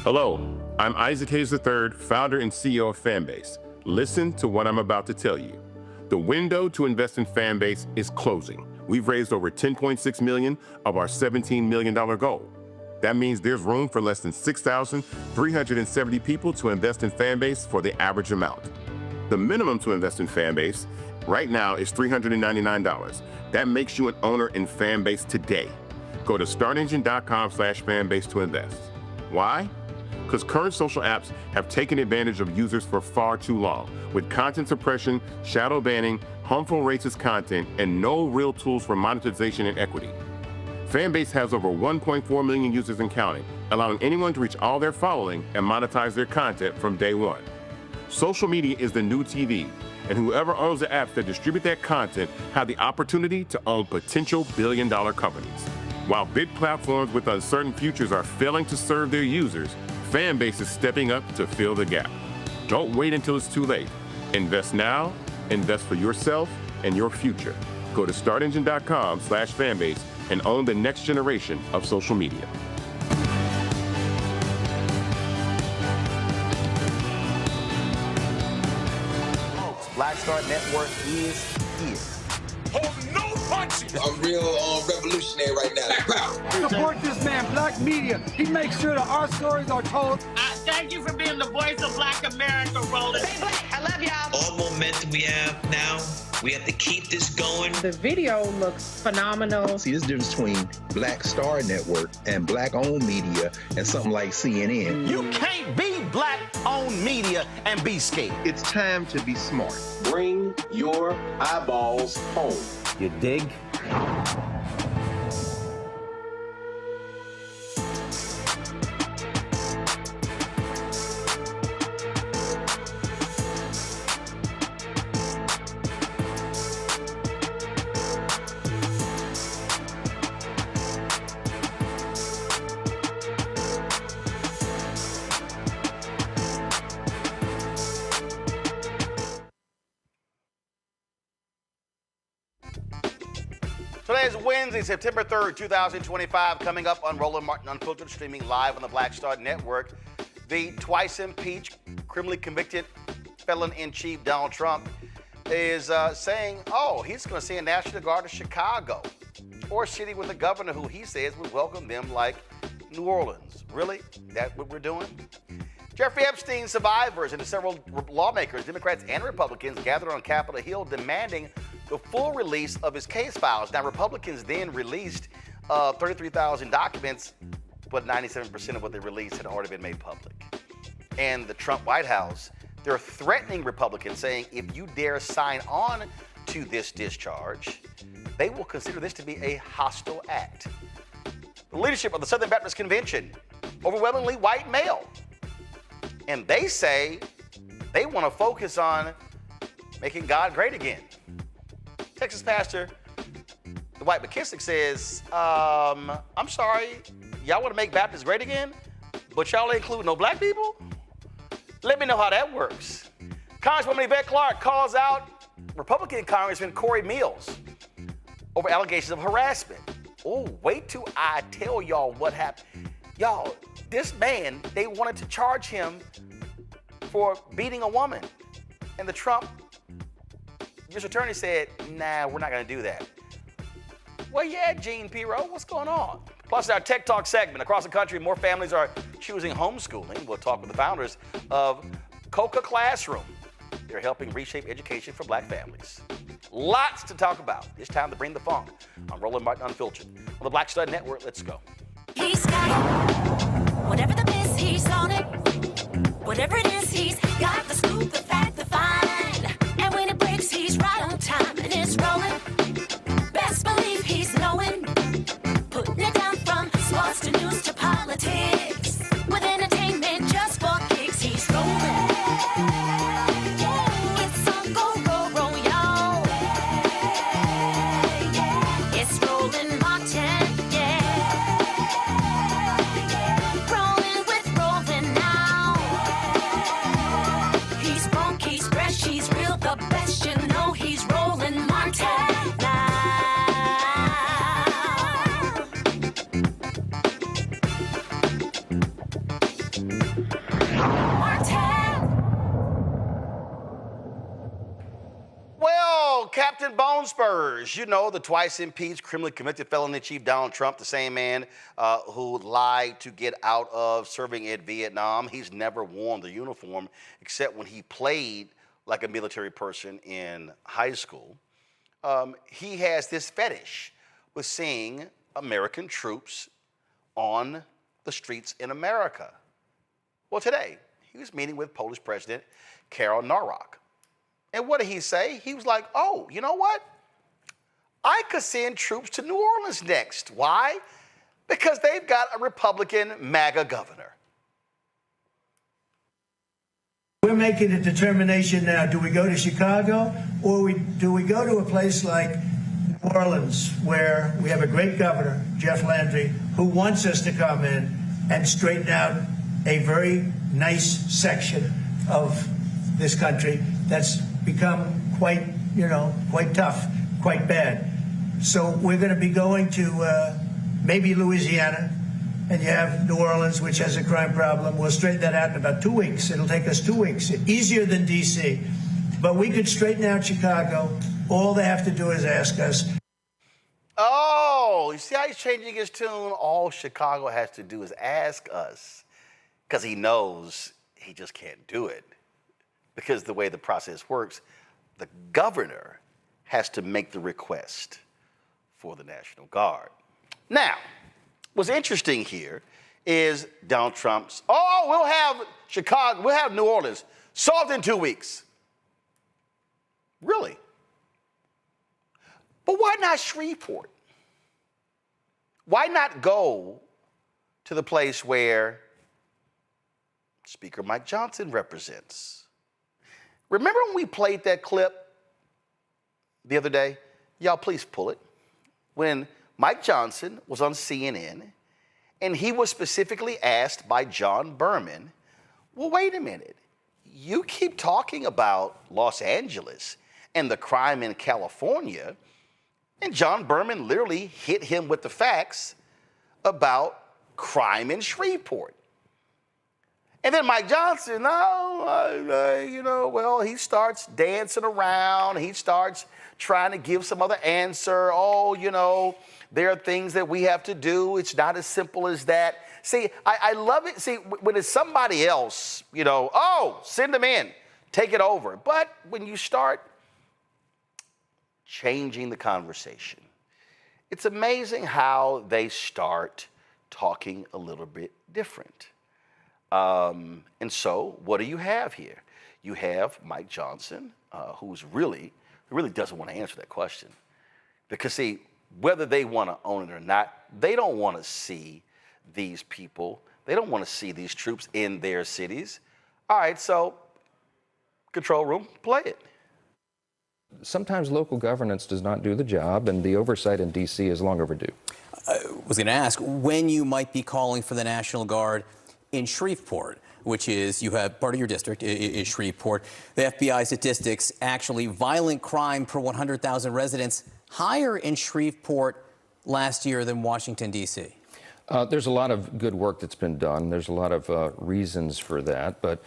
Hello, I'm Isaac Hayes III, founder and CEO of Fanbase. Listen to what I'm about to tell you. The window to invest in Fanbase is closing. We've raised over $10.6 million of our $17 million goal. That means there's room for less than 6,370 people to invest in Fanbase for the average amount. The minimum to invest in Fanbase right now is $399. That makes you an owner in Fanbase today. Go to startengine.com/fanbase to invest. Why? Because current social apps have taken advantage of users for far too long, with content suppression, shadow banning, harmful racist content, and no real tools for monetization and equity. Fanbase has over 1.4 million users and counting, allowing anyone to reach all their following and monetize their content from day one. Social media is the new TV, and whoever owns the apps that distribute that content have the opportunity to own potential billion-dollar companies. While big platforms with uncertain futures are failing to serve their users, Fanbase is stepping up to fill the gap. Don't wait until it's too late. Invest now, invest for yourself and your future. Go to startengine.com/fanbase and own the next generation of social media. Black Star Network is here. Hold no punches! I'm real revolutionary right now. Support this man, Black Media. He makes sure that our stories are told. Thank you for being the voice of Black America, Roland. Stay black. I love y'all. All momentum we have now, we have to keep this going. The video looks phenomenal. See, there's a difference between Black Star Network and Black-owned media and something like CNN. You can't be Black-owned media and be scared. It's time to be smart. Bring your eyeballs home. You dig? Today is Wednesday, September 3rd, 2025. Coming up on Roland Martin Unfiltered, streaming live on the Black Star Network. The twice impeached, criminally convicted felon-in-chief Donald Trump is saying, he's going to send National Guard to Chicago, or a city with a governor who he says would welcome them like New Orleans. Really? That's what we're doing? Jeffrey Epstein survivors and several lawmakers, Democrats and Republicans, gathered on Capitol Hill demanding the full release of his case files. Now, Republicans then released 33,000 documents, but 97% of what they released had already been made public. And the Trump White House, they're threatening Republicans, saying if you dare sign on to this discharge, they will consider this to be a hostile act. The leadership of the Southern Baptist Convention, overwhelmingly white male. And they say they want to focus on making God great again. Texas pastor Dwight McKissic says, I'm sorry, y'all want to make Baptists great again, but y'all ain't include no black people? Let me know how that works. Congresswoman Yvette Clarke calls out Republican Congressman Cory Mills over allegations of harassment. Oh, wait till I tell y'all what happened. Y'all, this man, they wanted to charge him for beating a woman. And the Trump U.S. attorney said, nah, we're not going to do that. Well, yeah, Gene Pirro, what's going on? Plus, in our Tech Talk segment, across the country, more families are choosing homeschooling. We'll talk with the founders of Coca Classroom. They're helping reshape education for black families. Lots to talk about. It's time to bring the funk on Roland Martin Unfiltered. On the Black Star Network, let's go. He's got it. Whatever the miss, he's on it. Whatever it is, he's got the scoop, the fact, the find. And when it breaks, he's right on time and it's rolling. Best believe he's knowing. Putting it down from sports to news to politics. With entertainment just for kicks, he's rolling. It's on go, roll, y'all. It's Roland Martin, yeah. Spurs. You know, the twice impeached, criminally convicted felon in chief Donald Trump, the same man who lied to get out of serving in Vietnam. He's never worn the uniform except when he played like a military person in high school. He has this fetish with seeing American troops on the streets in America. Well, today, he was meeting with Polish President Karol Nawrock. And what did he say? He was like, oh, you know what? I could send troops to New Orleans next. Why? Because they've got a Republican MAGA governor. We're making a determination now. Do we go to Chicago or do we go to a place like New Orleans where we have a great governor, Jeff Landry, who wants us to come in and straighten out a very nice section of this country that's become quite tough, quite bad. So we're going to be going to maybe Louisiana, and you have New Orleans, which has a crime problem. We'll straighten that out in about 2 weeks. It'll take us 2 weeks, easier than D.C. But we could straighten out Chicago. All they have to do is ask us. Oh, you see how he's changing his tune? All Chicago has to do is ask us, because he knows he just can't do it. Because the way the process works, the governor has to make the request for the National Guard. Now, what's interesting here is Donald Trump's, we'll have Chicago, we'll have New Orleans solved in 2 weeks. Really? But why not Shreveport? Why not go to the place where Speaker Mike Johnson represents? Remember when we played that clip the other day? Y'all, please pull it. When Mike Johnson was on CNN, and he was specifically asked by John Berman, well, wait a minute. You keep talking about Los Angeles and the crime in California, and John Berman literally hit him with the facts about crime in Shreveport. And then Mike Johnson, he starts dancing around. He starts trying to give some other answer. There are things that we have to do. It's not as simple as that. See, I love it. See, when it's somebody else, send them in, take it over. But when you start changing the conversation, it's amazing how they start talking a little bit different. And so what do you have here? You have Mike Johnson, who really doesn't want to answer that question. Because, see, whether they want to own it or not, they don't want to see these people. They don't want to see these troops in their cities. All right, so control room, play it. Sometimes local governance does not do the job, and the oversight in D.C. is long overdue. I was going to ask when you might be calling for the National Guard in Shreveport, which is, you have part of your district is Shreveport. The FBI statistics, actually violent crime per 100,000 residents higher in Shreveport last year than Washington, D.C. There's a lot of good work that's been done. There's a lot of reasons for that, but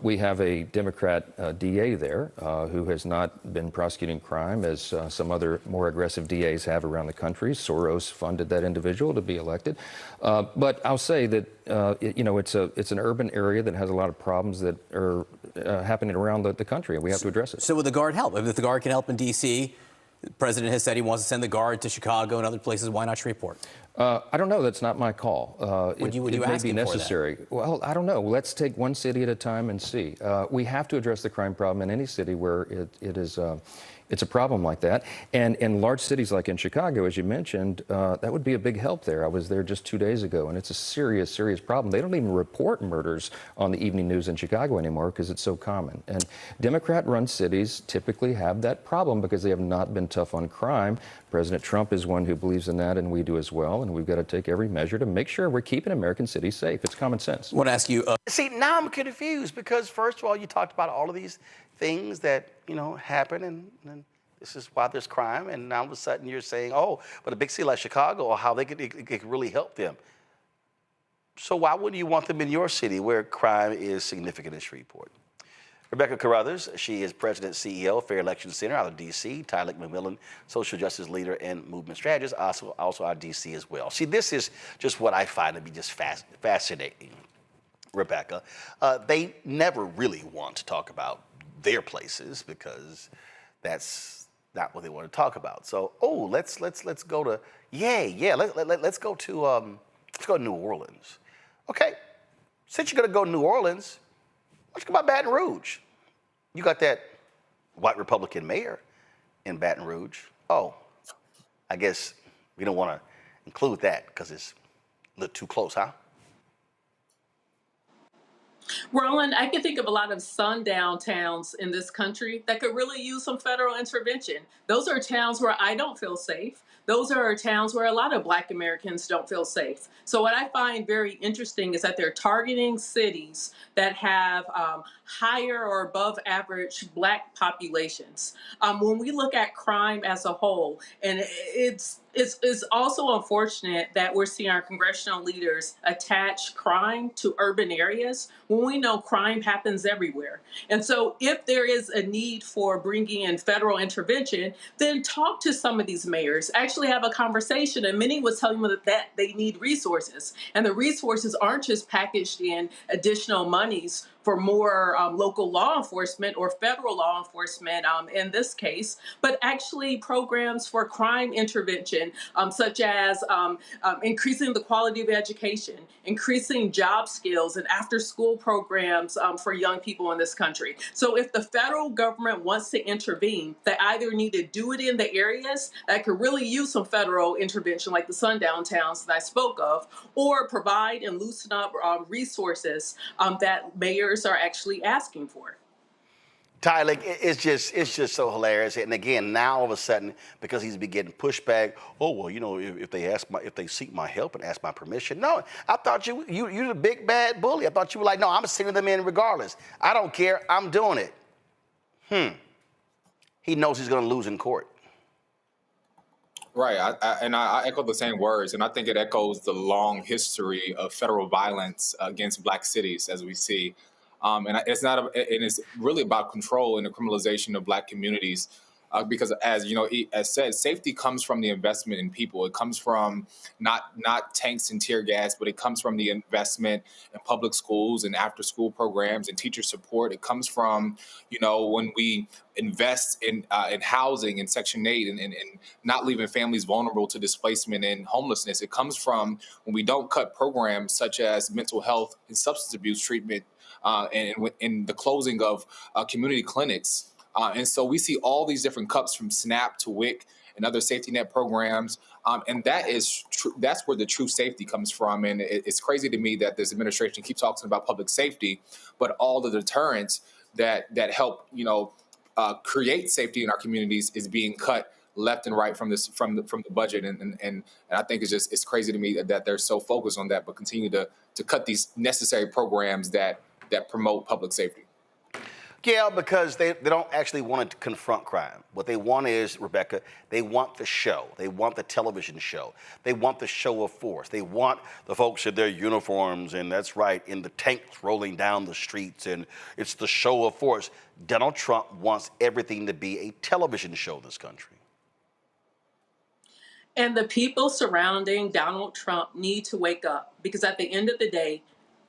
we have a Democrat DA there who has not been prosecuting crime as some other more aggressive DAs have around the country. Soros funded that individual to be elected. But I'll say that, it's an urban area that has a lot of problems that are happening around the country, and we have to address it. So would the Guard help? If the Guard can help in D.C., the president has said he wants to send the Guard to Chicago and other places. Why not Shreveport? I don't know. That's not my call. Would you it may ask be him for necessary. that? Well, I don't know. Let's take one city at a time and see. We have to address the crime problem in any city where it's a problem like that. And in large cities like in Chicago, as you mentioned, that would be a big help there. I was there just 2 days ago, and it's a serious, serious problem. They don't even report murders on the evening news in Chicago anymore because it's so common. And Democrat-run cities typically have that problem because they have not been tough on crime. President Trump is one who believes in that, and we do as well. And we've got to take every measure to make sure we're keeping American cities safe. It's common sense. I want to ask you. See, now I'm confused because, first of all, you talked about all of these things that, happen, and this is why there's crime. And now all of a sudden you're saying, but a big city like Chicago, or how it could really help them. So why wouldn't you want them in your city where crime is significant in Shreveport? Rebecca Carruthers, she is President CEO, Fair Election Center out of D.C., Tyler McMillan, social justice leader and movement strategist, also out of D.C. as well. See, this is just what I find to be just fascinating, Rebecca. They never really want to talk about their places because that's not what they want to talk about. So, let's go to let's go to New Orleans. Okay, since you're gonna go to New Orleans, let's go about Baton Rouge. You got that white Republican mayor in Baton Rouge. Oh, I guess we don't want to include that because it's a little too close, huh? Roland, I can think of a lot of sundown towns in this country that could really use some federal intervention. Those are towns where I don't feel safe. Those are towns where a lot of Black Americans don't feel safe. So what I find very interesting is that they're targeting cities that have higher or above average Black populations. When we look at crime as a whole, and it's also unfortunate that we're seeing our congressional leaders attach crime to urban areas when we know crime happens everywhere. And so if there is a need for bringing in federal intervention, then talk to some of these mayors, actually have a conversation. And many was telling them that they need resources. And the resources aren't just packaged in additional monies for more local law enforcement or federal law enforcement in this case, but actually programs for crime intervention, such as increasing the quality of education, increasing job skills and after-school programs for young people in this country. So if the federal government wants to intervene, they either need to do it in the areas that could really use some federal intervention, like the sundown towns that I spoke of, or provide and loosen up resources that mayors are actually asking for. Tyler, it's just so hilarious. And again, now all of a sudden, because he's been getting pushback, if they seek my help and ask my permission. No, I thought you're the big bad bully. I thought you were like, no, I'm sending them in regardless. I don't care. I'm doing it. He knows he's going to lose in court. Right, I echo the same words, and I think it echoes the long history of federal violence against Black cities, as we see. And it's really about control and the criminalization of Black communities, because as said, safety comes from the investment in people. It comes from not tanks and tear gas, but it comes from the investment in public schools and after school programs and teacher support. It comes from when we invest in housing in Section 8 and not leaving families vulnerable to displacement and homelessness. It comes from when we don't cut programs such as mental health and substance abuse treatment, and in the closing of community clinics. And so we see all these different cuts from SNAP to WIC and other safety net programs. And that's where the true safety comes from. And it's crazy to me that this administration keeps talking about public safety, but all the deterrents that help, create safety in our communities is being cut left and right from the budget. And I think it's crazy to me that they're so focused on that, but continue to cut these necessary programs that promote public safety. Yeah, because they don't actually want to confront crime. What they want is, Rebecca, they want the show. They want the television show. They want the show of force. They want the folks in their uniforms, and that's right, in the tanks rolling down the streets, and it's the show of force. Donald Trump wants everything to be a television show in this country. And the people surrounding Donald Trump need to wake up, because at the end of the day,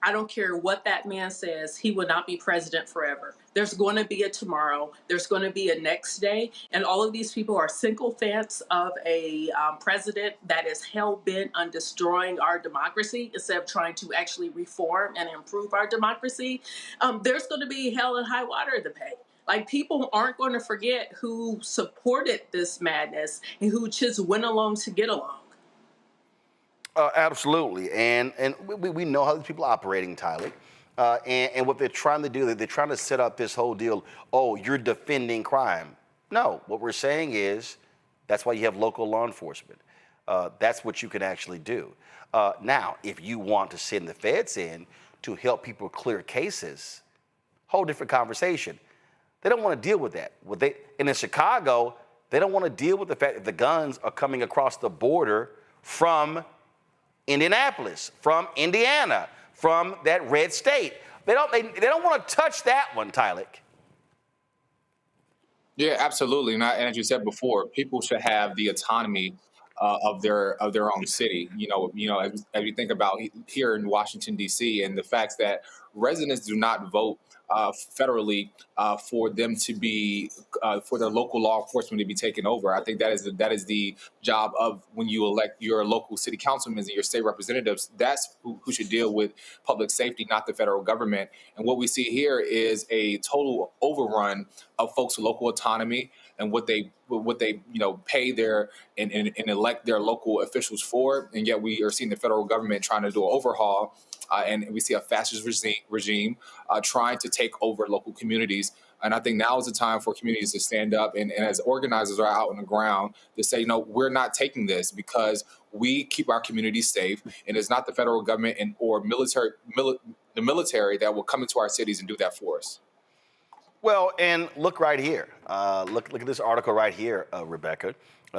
I don't care what that man says, he will not be president forever. There's going to be a tomorrow. There's going to be a next day. And all of these people are sycophants of a president that is hell-bent on destroying our democracy instead of trying to actually reform and improve our democracy. There's going to be hell and high water to pay. Like, people aren't going to forget who supported this madness and who just went along to get along. Absolutely, and we know how these people are operating, Tyler, and what they're trying to do, they're trying to set up this whole deal, you're defending crime. No, what we're saying is that's why you have local law enforcement. That's what you can actually do. Now, if you want to send the feds in to help people clear cases, whole different conversation. They don't want to deal with that. And in Chicago, they don't want to deal with the fact that the guns are coming across the border from Indianapolis, from Indiana, from that red state. They don't want to touch that one, Tyler. Yeah, absolutely. And as you said before, people should have the autonomy of their own city. As we think about here in Washington D.C. and the fact that residents do not vote federally for them to be for their local law enforcement to be taken over. I think that is the job of when you elect your local city councilmen and your state representatives. That's who should deal with public safety, not the federal government. And what we see here is a total overrun of folks' local autonomy and what they pay their and elect their local officials for. And yet we are seeing the federal government trying to do an overhaul. And we see a fascist regime trying to take over local communities. And I think now is the time for communities to stand up and as organizers are out on the ground to say, no, we're not taking this because we keep our communities safe. And it's not the federal government or the military that will come into our cities and do that for us. Well, and look right here. Look at this article right here, Rebecca.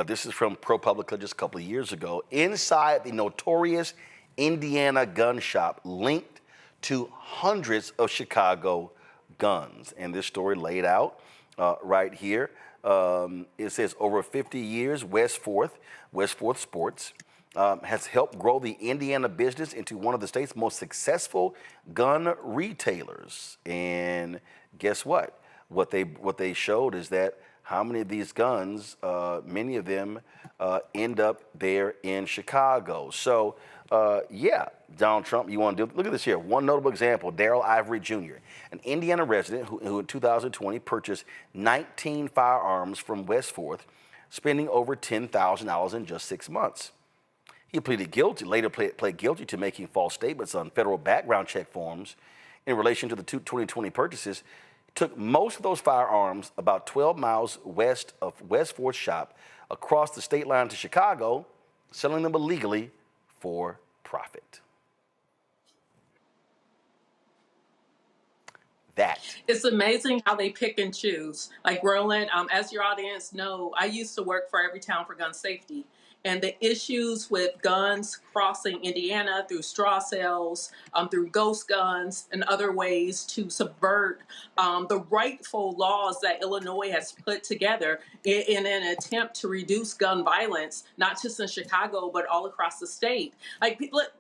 This is from ProPublica just a couple of years ago. Inside the notorious Indiana gun shop linked to hundreds of Chicago guns. And this story laid out right here. It says over 50 years, West Fourth Sports has helped grow the Indiana business into one of the state's most successful gun retailers. And guess what? What they showed is that how many of these guns, many of them end up there in Chicago. So, yeah, Donald Trump, you want to do, look at this here. One notable example, Darrell Ivory Jr., an Indiana resident who in 2020 purchased 19 firearms from West Fourth, spending over $10,000 in just 6 months. He pleaded guilty, later pled guilty to making false statements on federal background check forms in relation to the 2020 purchases. Took most of those firearms about 12 miles west of West Fourth shop across the state line to Chicago, selling them illegally for profit. It's amazing how they pick and choose. Like Roland, as your audience know, I used to work for Everytown for Gun Safety. And the issues with guns crossing Indiana through straw sales, through ghost guns, and other ways to subvert the rightful laws that Illinois has put together in an attempt to reduce gun violence, not just in Chicago, but all across the state. Like, look,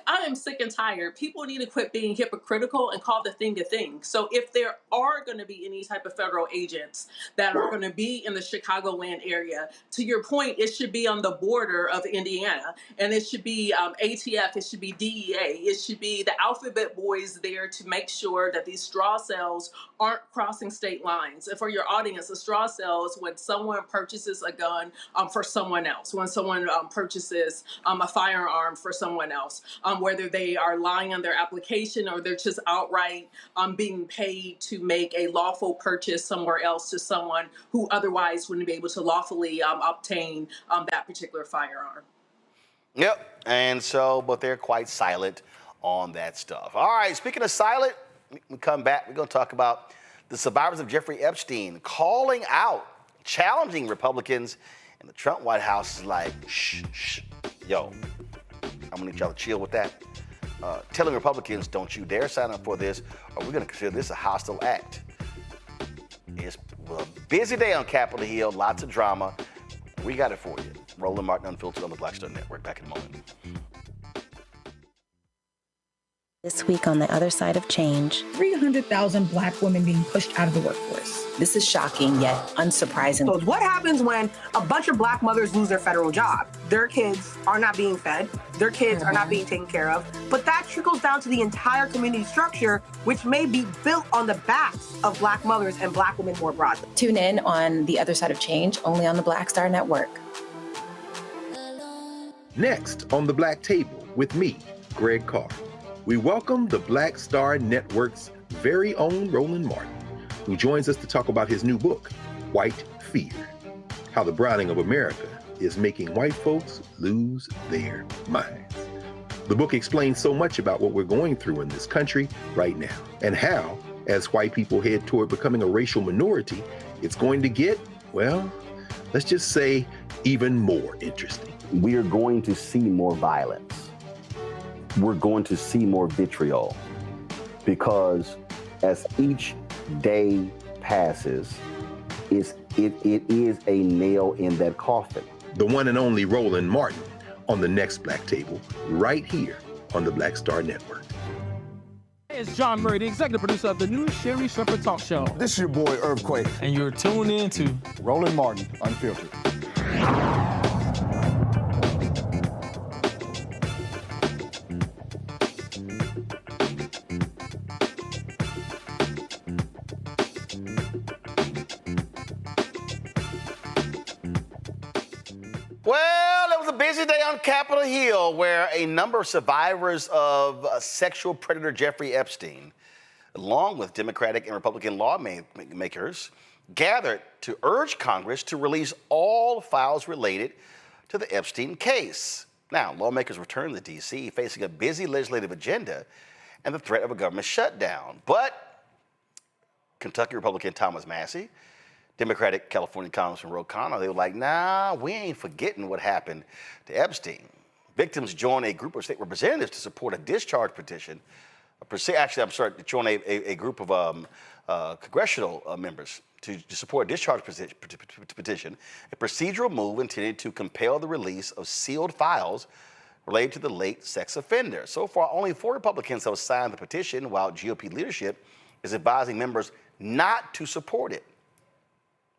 I am sick and tired. People need to quit being hypocritical and call the thing a thing. So if there are going to be any type of federal agents that are going to be in the Chicagoland area, to your point, it should be on the border of Indiana. And it should be ATF, it should be DEA, it should be the alphabet boys there to make sure that these straw sales aren't crossing state lines. And for your audience, a straw sale is when someone purchases a gun for someone else, when someone purchases a firearm for someone else. Whether they are lying on their application or they're just outright being paid to make a lawful purchase somewhere else to someone who otherwise wouldn't be able to lawfully obtain that particular firearm. Yep, and so, but they're quite silent on that stuff. All right, speaking of silent, we come back, we're going to talk about the survivors of Jeffrey Epstein calling out, challenging Republicans, and the Trump White House is like, shh, yo. I'm going to need y'all to chill with that. Telling Republicans, don't you dare sign up for this, or we're going to consider this a hostile act. It's a busy day on Capitol Hill, lots of drama. We got it for you. Roland Martin Unfiltered on the Black Star Network. Back in a moment. This week on The Other Side of Change, 300,000 Black women being pushed out of the workforce. This is shocking yet unsurprising. So what happens when a bunch of Black mothers lose their federal job? Their kids are not being fed, their kids are not being taken care of, but that trickles down to the entire community structure, which may be built on the backs of Black mothers and Black women more broadly. Tune in on The Other Side of Change, only on the Black Star Network. Next on The Black Table with me, Greg Carr. We welcome the Black Star Network's very own Roland Martin, who joins us to talk about his new book, White Fear, How the Browning of America is Making White Folks Lose Their Minds. The book explains so much about what we're going through in this country right now, and how, as white people head toward becoming a racial minority, it's going to get, well, let's just say, even more interesting. We are going to see more violence. We're going to see more vitriol, because as each day passes, it is a nail in that coffin. The one and only Roland Martin on the next Black Table, right here on the Black Star Network. Hey, it's John Murray, the executive producer of the new Sherry Shepherd Talk Show. This is your boy, Earthquake. And you're tuned in to Roland Martin, Unfiltered. Well, it was a busy day on Capitol Hill where a number of survivors of sexual predator Jeffrey Epstein, along with Democratic and Republican lawmakers, gathered to urge Congress to release all files related to the Epstein case. Now, lawmakers returned to D.C. facing a busy legislative agenda and the threat of a government shutdown. But Kentucky Republican Thomas Massie, Democratic California Congressman Ro Khanna, they were like, nah, we ain't forgetting what happened to Epstein. Victims joined a group of state representatives to support a discharge petition. To join a group of congressional members to support a discharge petition, a procedural move intended to compel the release of sealed files related to the late sex offender. So far, only 4 Republicans have signed the petition, while GOP leadership is advising members not to support it.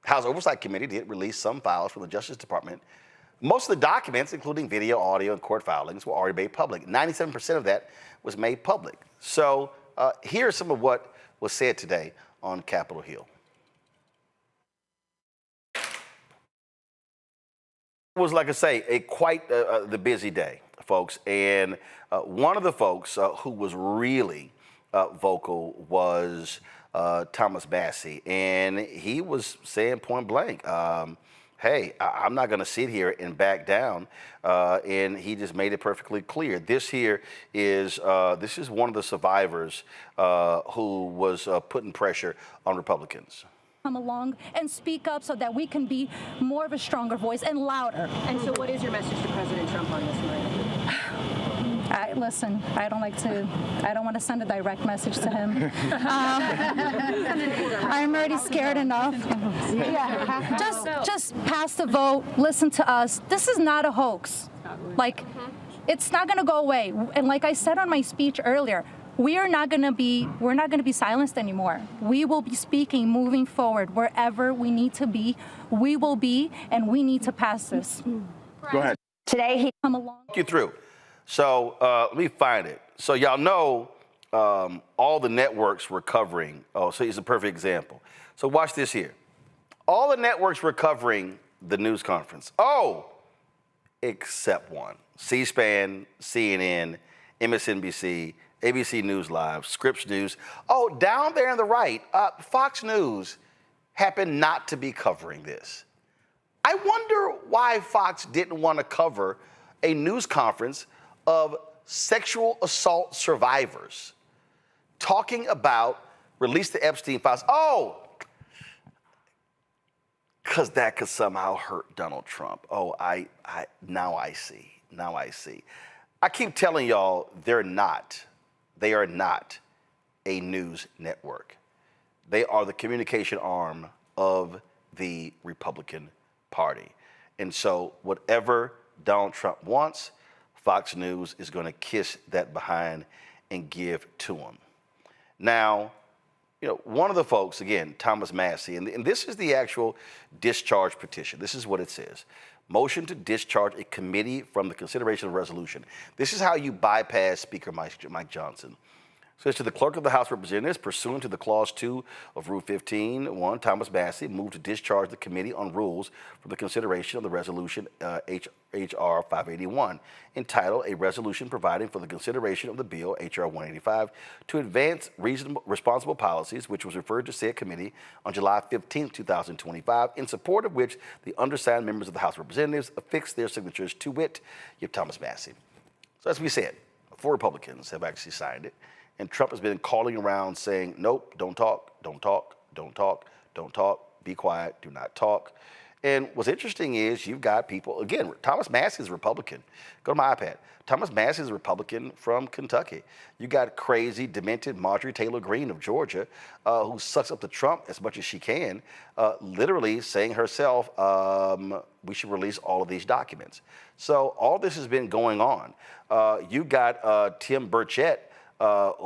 House Oversight Committee did release some files from the Justice Department. Most of the documents, including video, audio, and court filings, were already made public. 97% of that was made public. So here's some of what was said today on Capitol Hill. It was, like I say, quite the busy day, folks. And one of the folks who was really vocal was Thomas Massie, and he was saying point blank, hey, I'm not going to sit here and back down, and he just made it perfectly clear. This is one of the survivors who was putting pressure on Republicans. Come along and speak up so that we can be more of a stronger voice and louder. And so what is your message to President Trump on this, Maria? Listen, I don't want to send a direct message to him. I'm already scared enough. Yeah. Just pass the vote, listen to us. This is not a hoax. Like, it's not going to go away. And like I said on my speech earlier, we're not going to be silenced anymore. We will be speaking moving forward. Wherever we need to be, we will be, and we need to pass this. Go ahead. Today he come along. Walk you through. So let me find it. So y'all know all the networks were covering. Oh, so here's a perfect example. So watch this here. All the networks were covering the news conference. Oh, except one. C-SPAN, CNN, MSNBC, ABC News Live, Scripps News. Oh, down there on the right, Fox News happened not to be covering this. I wonder why Fox didn't want to cover a news conference of sexual assault survivors talking about release the Epstein files. Oh, because that could somehow hurt Donald Trump. Oh, now I see. Now I see. I keep telling y'all, they are not a news network. They are the communication arm of the Republican Party. And so whatever Donald Trump wants, Fox News is going to kiss that behind and give to him. Now, you know, one of the folks, again, Thomas Massie, and this is the actual discharge petition. This is what it says. Motion to discharge a committee from the consideration of resolution. This is how you bypass Speaker Mike Johnson. Says to the clerk of the House of Representatives, pursuant to the Clause 2 of Rule 15.1, Thomas Massie moved to discharge the Committee on Rules from the consideration of the resolution H.R. 581, entitled A Resolution Providing for the Consideration of the Bill H.R. 185 to Advance Responsible Policies, which was referred to said committee on July 15, 2025, in support of which the undersigned members of the House of Representatives affixed their signatures, to wit, Thomas Massie. So as we said, 4 Republicans have actually signed it. And Trump has been calling around saying, nope, don't talk, don't talk, don't talk, don't talk, be quiet, do not talk. And what's interesting is you've got people, again, Thomas Massie is a Republican. Go to my iPad. Thomas Massie is a Republican from Kentucky. You got crazy, demented Marjorie Taylor Greene of Georgia, who sucks up to Trump as much as she can, literally saying herself, we should release all of these documents. So all this has been going on. You got Tim Burchett,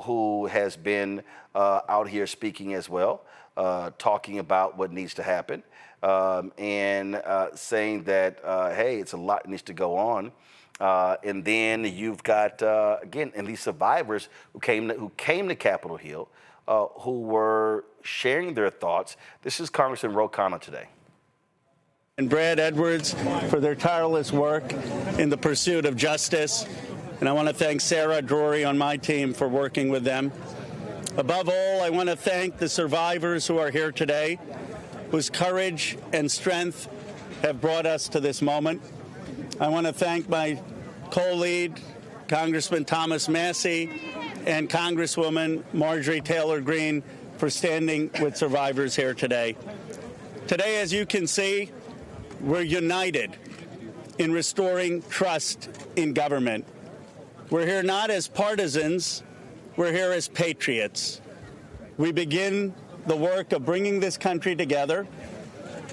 who has been out here speaking as well, talking about what needs to happen. And saying that, hey, it's a lot that needs to go on. And then you've got, again, and these survivors who came to Capitol Hill, who were sharing their thoughts. This is Congressman Ro Khanna today. And Brad Edwards for their tireless work in the pursuit of justice. And I want to thank Sarah Drury on my team for working with them. Above all, I want to thank the survivors who are here today, whose courage and strength have brought us to this moment. I want to thank my co-lead, Congressman Thomas Massie, and Congresswoman Marjorie Taylor Greene for standing with survivors here today. Today, as you can see, we're united in restoring trust in government. We're here not as partisans, we're here as patriots. We begin the work of bringing this country together,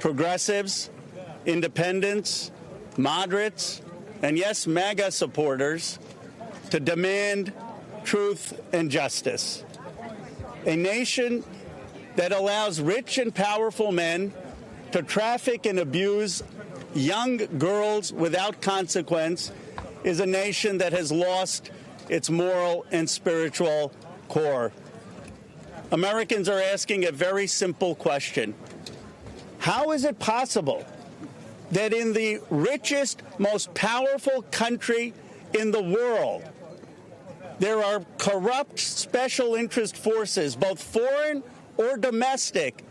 progressives, independents, moderates, and yes, MAGA supporters, to demand truth and justice. A nation that allows rich and powerful men to traffic and abuse young girls without consequence is a nation that has lost its moral and spiritual core. Americans are asking a very simple question. How is it possible that in the richest, most powerful country in the world, there are corrupt special interest forces, both foreign or domestic,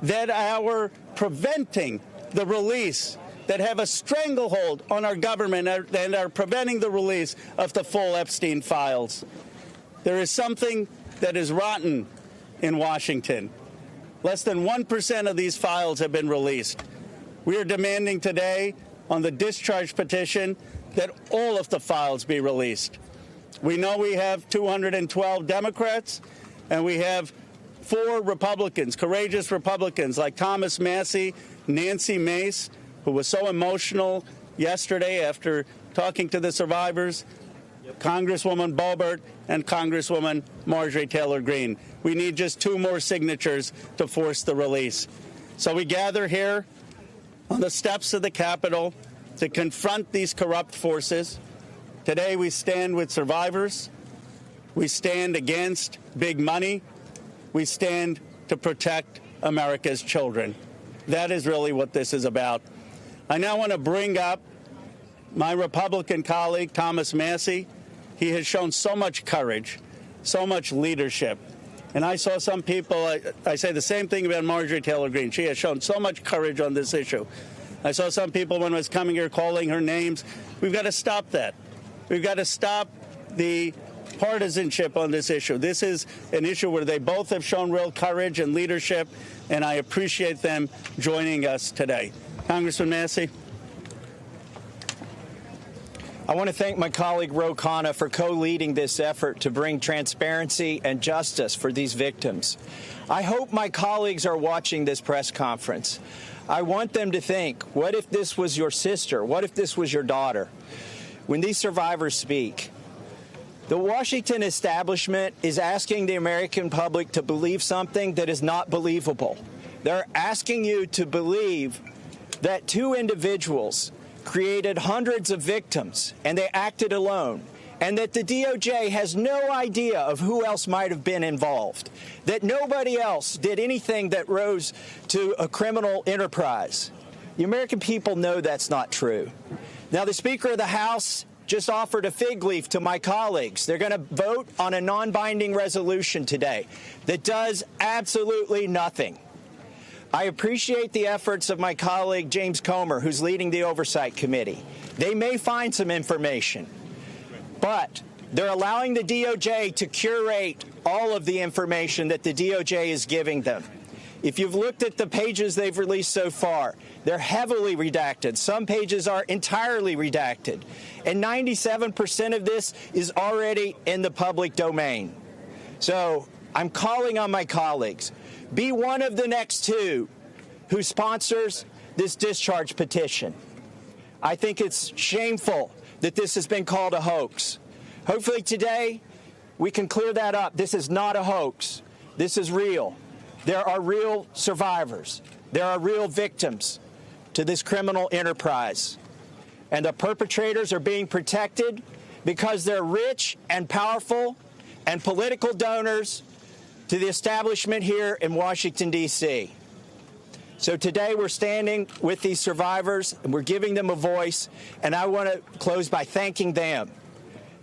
that are preventing the release, that have a stranglehold on our government and are preventing the release of the full Epstein files? There is something that is rotten in Washington. Less than 1% of these files have been released. We are demanding today on the discharge petition that all of the files be released. We know we have 212 Democrats, and we have 4 Republicans, courageous Republicans like Thomas Massie, Nancy Mace, who was so emotional yesterday after talking to the survivors, Congresswoman Boebert, and Congresswoman Marjorie Taylor Greene. We need just 2 more signatures to force the release. So we gather here on the steps of the Capitol to confront these corrupt forces. Today we stand with survivors. We stand against big money. We stand to protect America's children. That is really what this is about. I now want to bring up my Republican colleague, Thomas Massie. He has shown so much courage, so much leadership. And I saw some people, I say the same thing about Marjorie Taylor Greene. She has shown so much courage on this issue. I saw some people when I was coming here calling her names. We've got to stop that. We've got to stop the partisanship on this issue. This is an issue where they both have shown real courage and leadership, and I appreciate them joining us today. Congressman Massie. I want to thank my colleague Ro Khanna for co-leading this effort to bring transparency and justice for these victims. I hope my colleagues are watching this press conference. I want them to think, what if this was your sister? What if this was your daughter? When these survivors speak, the Washington establishment is asking the American public to believe something that is not believable. They're asking you to believe that 2 individuals created hundreds of victims and they acted alone, and that the DOJ has no idea of who else might have been involved, that nobody else did anything that rose to a criminal enterprise. The American people know that's not true. Now, the Speaker of the House just offered a fig leaf to my colleagues. They're going to vote on a non-binding resolution today that does absolutely nothing. I appreciate the efforts of my colleague James Comer, who's leading the Oversight Committee. They may find some information, but they're allowing the DOJ to curate all of the information that the DOJ is giving them. If you've looked at the pages they've released so far, they're heavily redacted. Some pages are entirely redacted. And 97% of this is already in the public domain. So I'm calling on my colleagues, be one of the next two who sponsors this discharge petition. I think it's shameful that this has been called a hoax. Hopefully today we can clear that up. This is not a hoax. This is real. There are real survivors. There are real victims to this criminal enterprise. And the perpetrators are being protected because they're rich and powerful and political donors to the establishment here in Washington, D.C. So today we're standing with these survivors and we're giving them a voice. And I want to close by thanking them.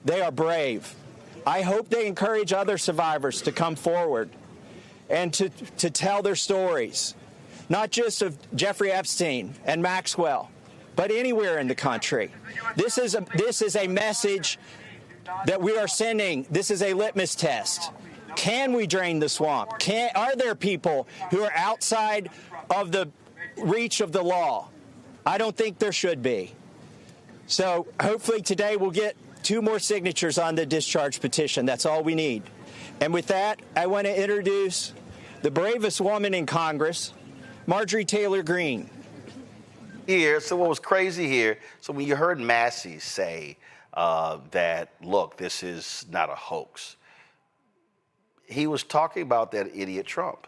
They are brave. I hope they encourage other survivors to come forward and to tell their stories, not just of Jeffrey Epstein and Maxwell, but anywhere in the country. This is a message that we are sending. This is a litmus test. Can we drain the swamp? Are there people who are outside of the reach of the law? I don't think there should be. So hopefully today we'll get 2 more signatures on the discharge petition. That's all we need. And with that, I want to introduce the bravest woman in Congress, Marjorie Taylor Greene. So what was crazy here, so when you heard Massey say that, look, this is not a hoax, he was talking about that idiot Trump.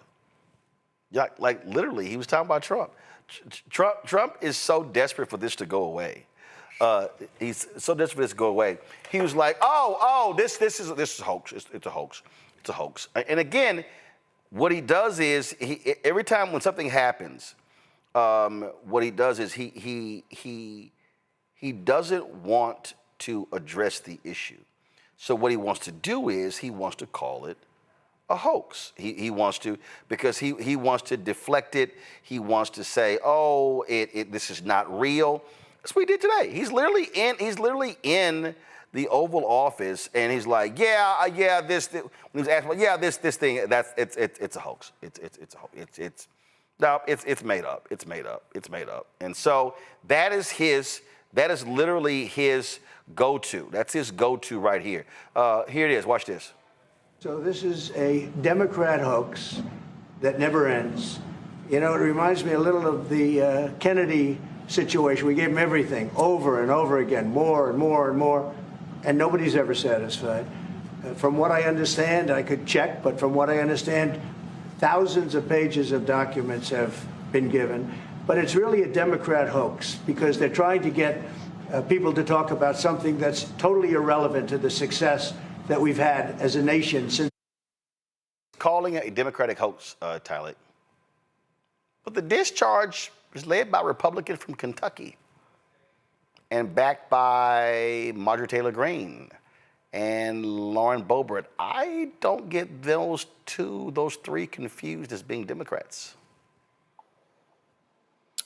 Like literally, he was talking about Trump. Trump is so desperate for this to go away. He's so desperate for this to go away. He was like, this is a hoax. It's a hoax. It's a hoax. And again, what he does is every time when something happens, what he does is he doesn't want to address the issue. So what he wants to do is he wants to call it a hoax. He wants to, because he wants to deflect it. He wants to say, this is not real. That's what he did today. He's literally in the Oval Office, and he's like, this. When he was asked, this thing, it's a hoax. It's a hoax. It's made up. It's made up. It's made up. And so that is literally his go-to. That's his go-to right here. Here it is. Watch this. So this is a Democrat hoax that never ends. You know, it reminds me a little of the Kennedy situation. We gave him everything over and over again, more and more and more, and nobody's ever satisfied. From what I understand, I could check, but from what I understand, thousands of pages of documents have been given. But it's really a Democrat hoax because they're trying to get people to talk about something that's totally irrelevant to the success that we've had as a nation since. Calling it a Democratic hoax, Tyler. But the discharge is led by a Republican from Kentucky and backed by Marjorie Taylor Greene and Lauren Boebert. I don't get those three confused as being Democrats.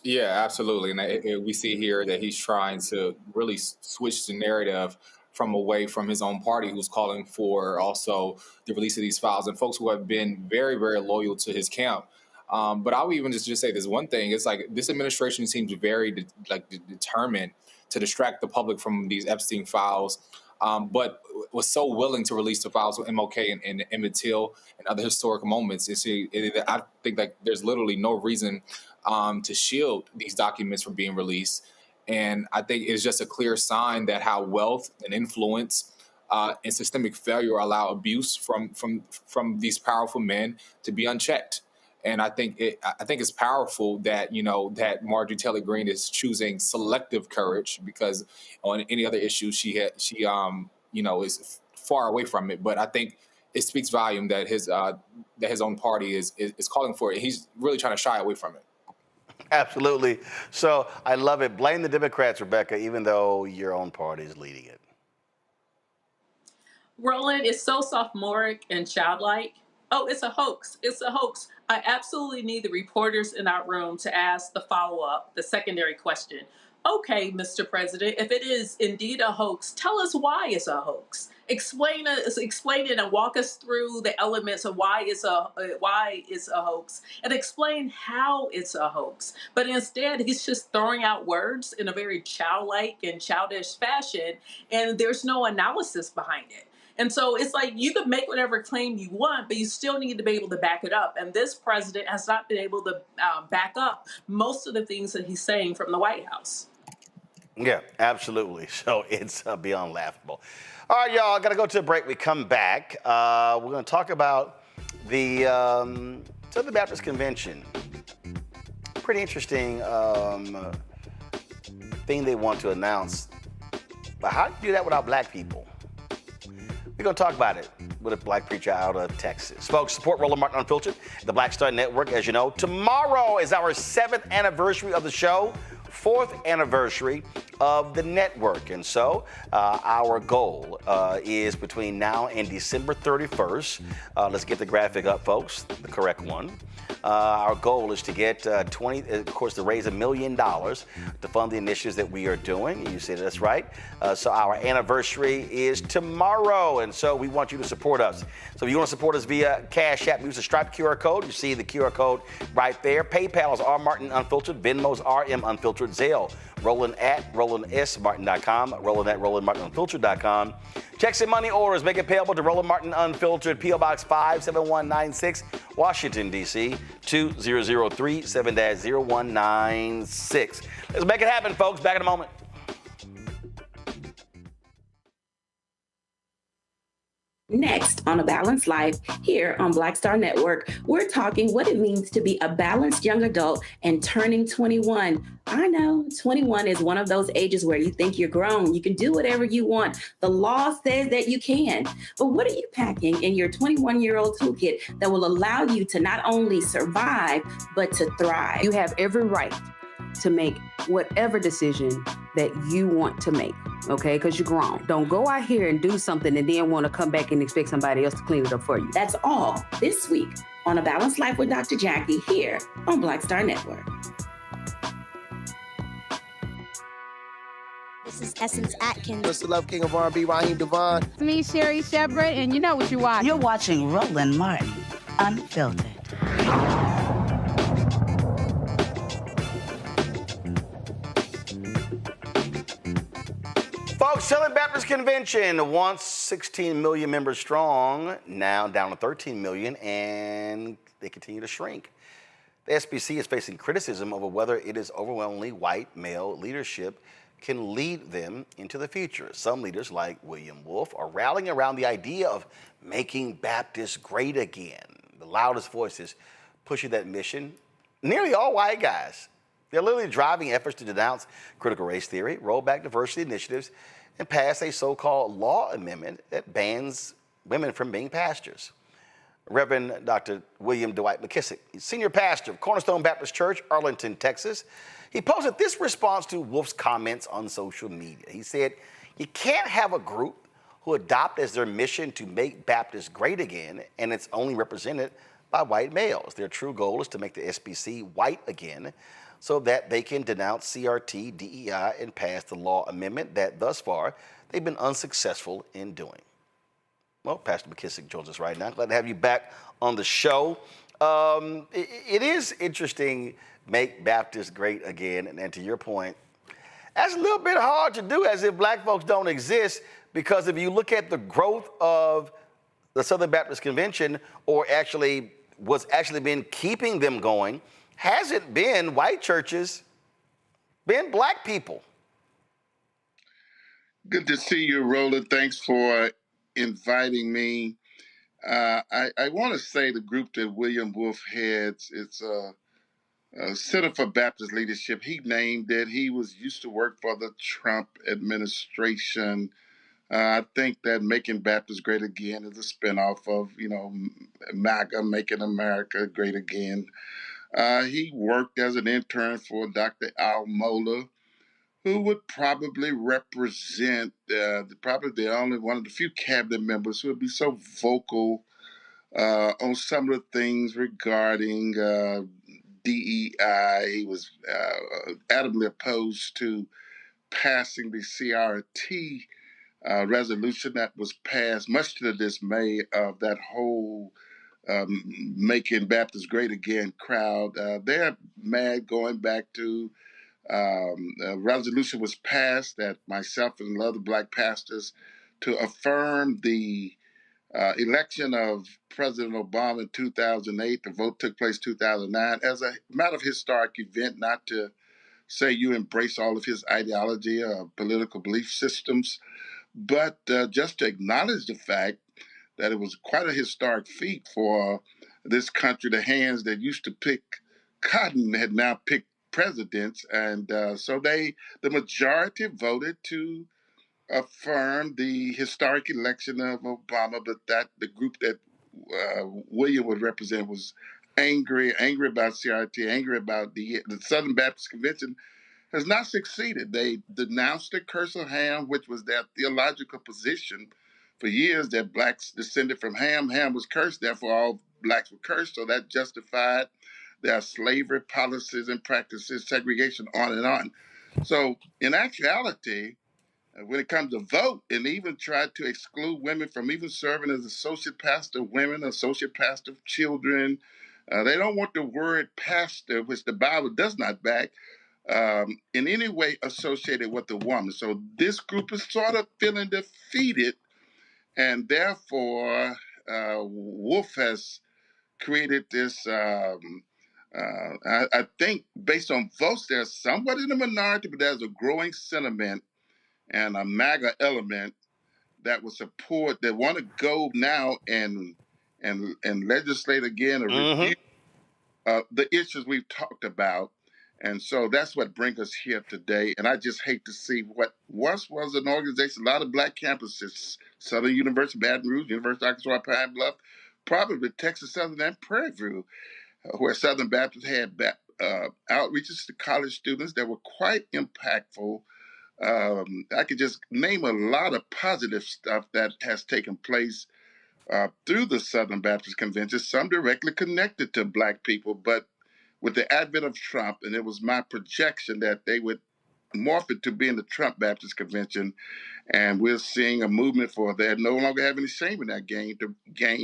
Yeah, absolutely. And we see here that he's trying to really switch the narrative from away from his own party, who's calling for also the release of these files, and folks who have been very, very loyal to his camp. But I would even just say this one thing. It's like this administration seems very determined to distract the public from these Epstein files, but was so willing to release the files with MLK and Emmett Till and other historic moments. I think that there's literally no reason to shield these documents from being released. And I think it's just a clear sign that how wealth and influence and systemic failure allow abuse from these powerful men to be unchecked. And I think it's powerful that that Marjorie Taylor Greene is choosing selective courage, because on any other issue she is far away from it. But I think it speaks volume that his own party is calling for it. He's really trying to shy away from it. Absolutely. So I love it. Blame the Democrats, Rebecca, even though your own party is leading it. Roland is so sophomoric and childlike. Oh, it's a hoax. It's a hoax. I absolutely need the reporters in our room to ask the follow-up, the secondary question. Okay, Mr. President, if it is indeed a hoax, tell us why it's a hoax. Explain it and walk us through the elements of why it's a hoax, and explain how it's a hoax. But instead, he's just throwing out words in a very childlike and childish fashion, and there's no analysis behind it. And so it's like you can make whatever claim you want, but you still need to be able to back it up. And this president has not been able to back up most of the things that he's saying from the White House. Yeah, absolutely. So it's beyond laughable. All right, y'all, got to go to a break. We come back. We're going to talk about the Southern Baptist Convention. Pretty interesting thing they want to announce. But how do you do that without black people? We're going to talk about it with a black preacher out of Texas. Folks, support Roland Martin Unfiltered, the Black Star Network. As you know, tomorrow is our 7th anniversary of the show. 4th anniversary of the network. And so our goal is between now and December 31st. Let's get the graphic up, folks, the correct one. Our goal is to get of course, to raise $1 million to fund the initiatives that we are doing. You said that's right. So our anniversary is tomorrow, and so we want you to support us. So if you want to support us via Cash App, use the Stripe QR code. You see the QR code right there. PayPal is R Martin Unfiltered. Venmo's RM Unfiltered. Zelle, Roland at RolandSMartin.com. Roland at RolandMartinUnfiltered.com. Checks and money orders make it payable to Roland Martin Unfiltered, P.O. Box 57196, Washington, D.C. 2003 7-0196. Let's make it happen, folks. Back in a moment. Next on A Balanced Life, here on Black Star Network, we're talking what it means to be a balanced young adult and turning 21. I know 21 is one of those ages where you think you're grown. You can do whatever you want. The law says that you can. But what are you packing in your 21-year-old toolkit that will allow you to not only survive, but to thrive? You have every right to make whatever decision that you want to make, okay? Because you're grown. Don't go out here and do something and then want to come back and expect somebody else to clean it up for you. That's all this week on A Balanced Life with Dr. Jackie here on Black Star Network. This is Essence Atkins. Mr. Love King of R&B, Raheem Devon. It's me, Sherry Shepard, and you know what you watch. You're watching Roland Martin Unfiltered. Folks, Southern Baptist Convention, once 16 million members strong, now down to 13 million, and they continue to shrink. The SBC is facing criticism over whether it is overwhelmingly white male leadership can lead them into the future. Some leaders, like William Wolf, are rallying around the idea of making Baptists great again. The loudest voices pushing that mission, nearly all white guys. They're literally driving efforts to denounce critical race theory, roll back diversity initiatives, and pass a so-called law amendment that bans women from being pastors. Reverend Dr. William Dwight McKissic, senior pastor of Cornerstone Baptist Church, Arlington, Texas. He posted this response to Wolf's comments on social media. He said, "You can't have a group who adopt as their mission to make Baptists great again, and it's only represented by white males. Their true goal is to make the SBC white again so that they can denounce CRT, DEI, and pass the law amendment that thus far they've been unsuccessful in doing." Well, Pastor McKissic joins us right now. Glad to have you back on the show. It is interesting, make Baptists great again. And to your point, that's a little bit hard to do, as if black folks don't exist, because if you look at the growth of the Southern Baptist Convention, or actually what's actually been keeping them going, hasn't been white churches, been black people. Good to see you, Roland. Thanks for inviting me. I want to say the group that William Wolf heads, it's a Center for Baptist Leadership. He named it. He used to work for the Trump administration. I think that Making Baptists Great Again is a spinoff of, MAGA, Making America Great Again. He worked as an intern for Dr. Al Mohler, who would probably represent probably the only one of the few cabinet members who would be so vocal on some of the things regarding DEI. He was adamantly opposed to passing the CRT resolution that was passed, much to the dismay of that whole Making Baptist Great Again crowd. They're mad going back to a resolution was passed that myself and other black pastors to affirm the election of President Obama in 2008. The vote took place 2009 as a matter of historic event, not to say you embrace all of his ideology or political belief systems, but just to acknowledge the fact that it was quite a historic feat for this country. The hands that used to pick cotton had now picked presidents, and so the majority voted to affirm the historic election of Obama. But that the group that William would represent was angry about CRT, angry about the Southern Baptist Convention has not succeeded. They denounced the curse of Ham, which was their theological position for years, that blacks descended from Ham. Ham was cursed, therefore all blacks were cursed. So that justified their slavery policies and practices, segregation, on and on. So in actuality, when it comes to vote, and even tried to exclude women from even serving as associate pastor of women, associate pastor of children. They don't want the word pastor, which the Bible does not back, in any way associated with the woman. So this group is sort of feeling defeated, and therefore Wolf has created this, I think based on votes, they're somewhat in the minority, but there's a growing sentiment and a MAGA element that will support, that want to go now and legislate again or review the issues we've talked about. And so that's what brings us here today. And I just hate to see what once was an organization, a lot of black campuses, Southern University, Baton Rouge, University of Arkansas, Pine Bluff, probably Texas Southern and Prairie View, where Southern Baptists had outreaches to college students that were quite impactful. I could just name a lot of positive stuff that has taken place through the Southern Baptist Convention, some directly connected to black people, but with the advent of Trump, and it was my projection that they would morph it to being the Trump Baptist Convention, and we're seeing a movement for they no longer have any shame in that game.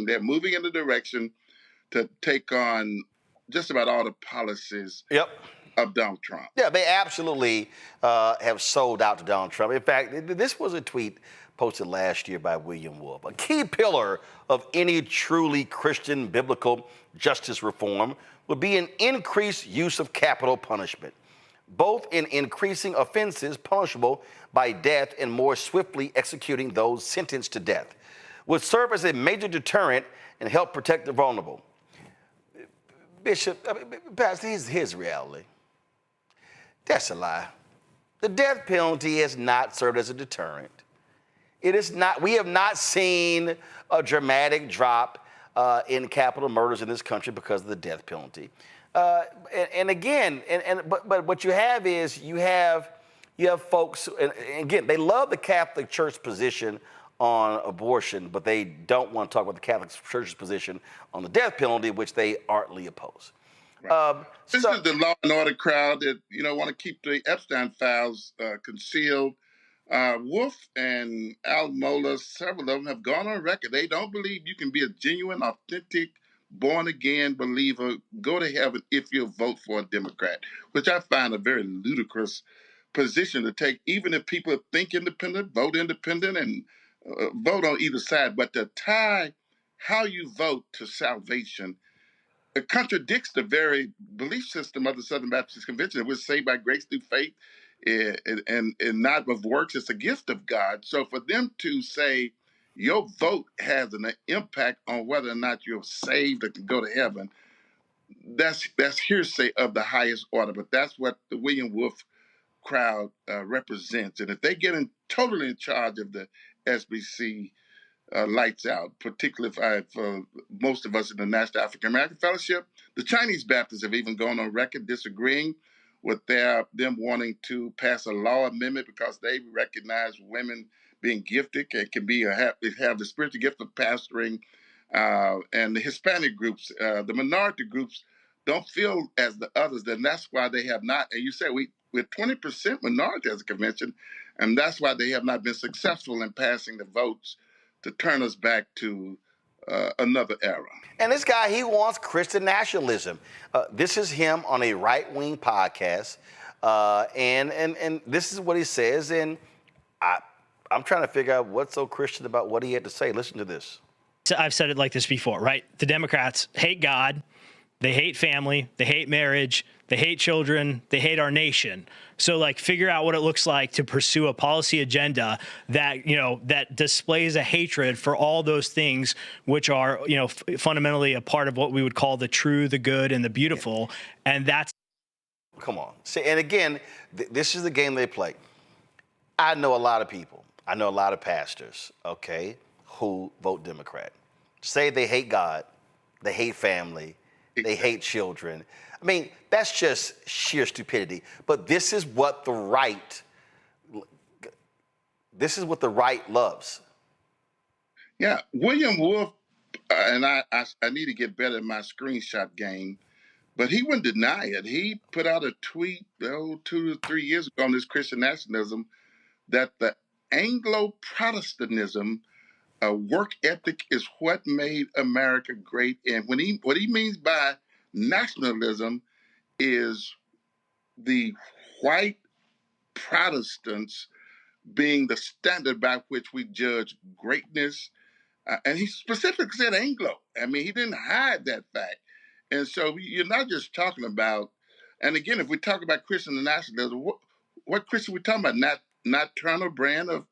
They're moving in the direction to take on just about all the policies of Donald Trump. Yeah, they absolutely have sold out to Donald Trump. In fact, this was a tweet posted last year by William Wolf. A key pillar of any truly Christian biblical justice reform would be an increased use of capital punishment, both in increasing offenses punishable by death and more swiftly executing those sentenced to death, would serve as a major deterrent and help protect the vulnerable. Bishop, Pastor, here's reality. That's a lie. The death penalty has not served as a deterrent. It is not. We have not seen a dramatic drop in capital murders in this country because of the death penalty. But what you have is you have folks, and again, they love the Catholic Church position on abortion, but they don't want to talk about the Catholic Church's position on the death penalty, which they artfully oppose. Right. This is the law and order crowd that want to keep the Epstein files concealed. Wolf and Al Mohler, several of them have gone on record. They don't believe you can be a genuine, authentic, born-again believer, go to heaven if you vote for a Democrat, which I find a very ludicrous position to take, even if people think independent, vote independent, and vote on either side. But to tie how you vote to salvation, it contradicts the very belief system of the Southern Baptist Convention. It was saved by grace through faith and not of works. It's a gift of God. So for them to say your vote has an impact on whether or not you're saved or can go to heaven, that's hearsay of the highest order. But that's what the William Wolf crowd represents. And if they get totally in charge of the SBC, lights out, particularly for most of us in the National African American Fellowship. The Chinese Baptists have even gone on record disagreeing with them wanting to pass a law amendment because they recognize women being gifted and can have the spiritual gift of pastoring. And the Hispanic groups, the minority groups, don't feel as the others, then that's why they have not. And you said we're 20% minority as a convention, and that's why they have not been successful in passing the votes to turn us back to another era. And this guy, he wants Christian nationalism. This is him on a right-wing podcast, and this is what he says. And I'm trying to figure out what's so Christian about what he had to say. Listen to this. I've said it like this before, right? The Democrats hate God, they hate family, they hate marriage, they hate children, they hate our nation. So, like, figure out what it looks like to pursue a policy agenda that, you know, that displays a hatred for all those things which are, you know, fundamentally a part of what we would call the true, the good, and the beautiful. And that's. Come on. See, and again, this is the game they play. I know a lot of people. I know a lot of pastors, okay, who vote Democrat. Say they hate God, they hate family, they hate children. I mean, that's just sheer stupidity. But this is what the right loves. Yeah, William Wolf, and I need to get better at my screenshot game, but he wouldn't deny it. He put out a tweet 2 to 3 years ago on this Christian nationalism that the Anglo-Protestantism work ethic is what made America great. And what he means by nationalism is the white Protestants being the standard by which we judge greatness. And he specifically said Anglo. I mean, he didn't hide that fact. And so you're not just talking about, and again, if we talk about Christian nationalism, what Christian we talking about? Not Turner Brand of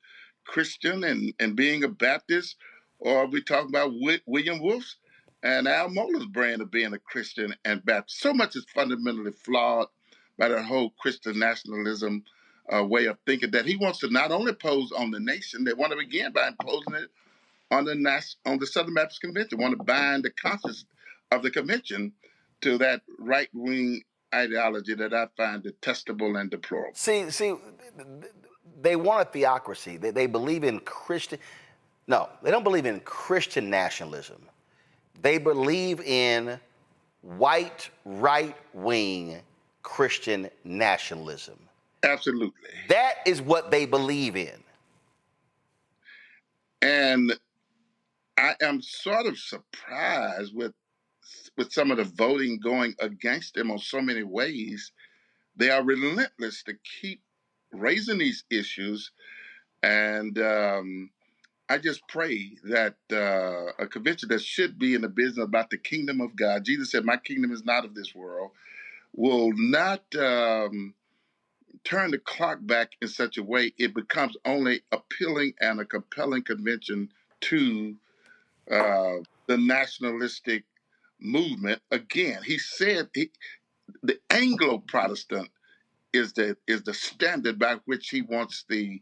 Christian and being a Baptist, or are we talking about William Wolf's and Al Mohler's brand of being a Christian and Baptist? So much is fundamentally flawed by that whole Christian nationalism way of thinking that he wants to not only impose on the nation, they want to begin by imposing it on the Southern Baptist Convention, want to bind the conscience of the convention to that right-wing ideology that I find detestable and deplorable. See, they want a theocracy. They believe in No, they don't believe in Christian nationalism. They believe in white, right-wing Christian nationalism. Absolutely. That is what they believe in. And I am sort of surprised with some of the voting going against them on so many ways. They are relentless to keep raising these issues. And I just pray that a convention that should be in the business about the kingdom of God, Jesus said, my kingdom is not of this world, will not turn the clock back in such a way it becomes only appealing and a compelling convention to the nationalistic movement. Again, he said the Anglo-Protestant is the standard by which he wants the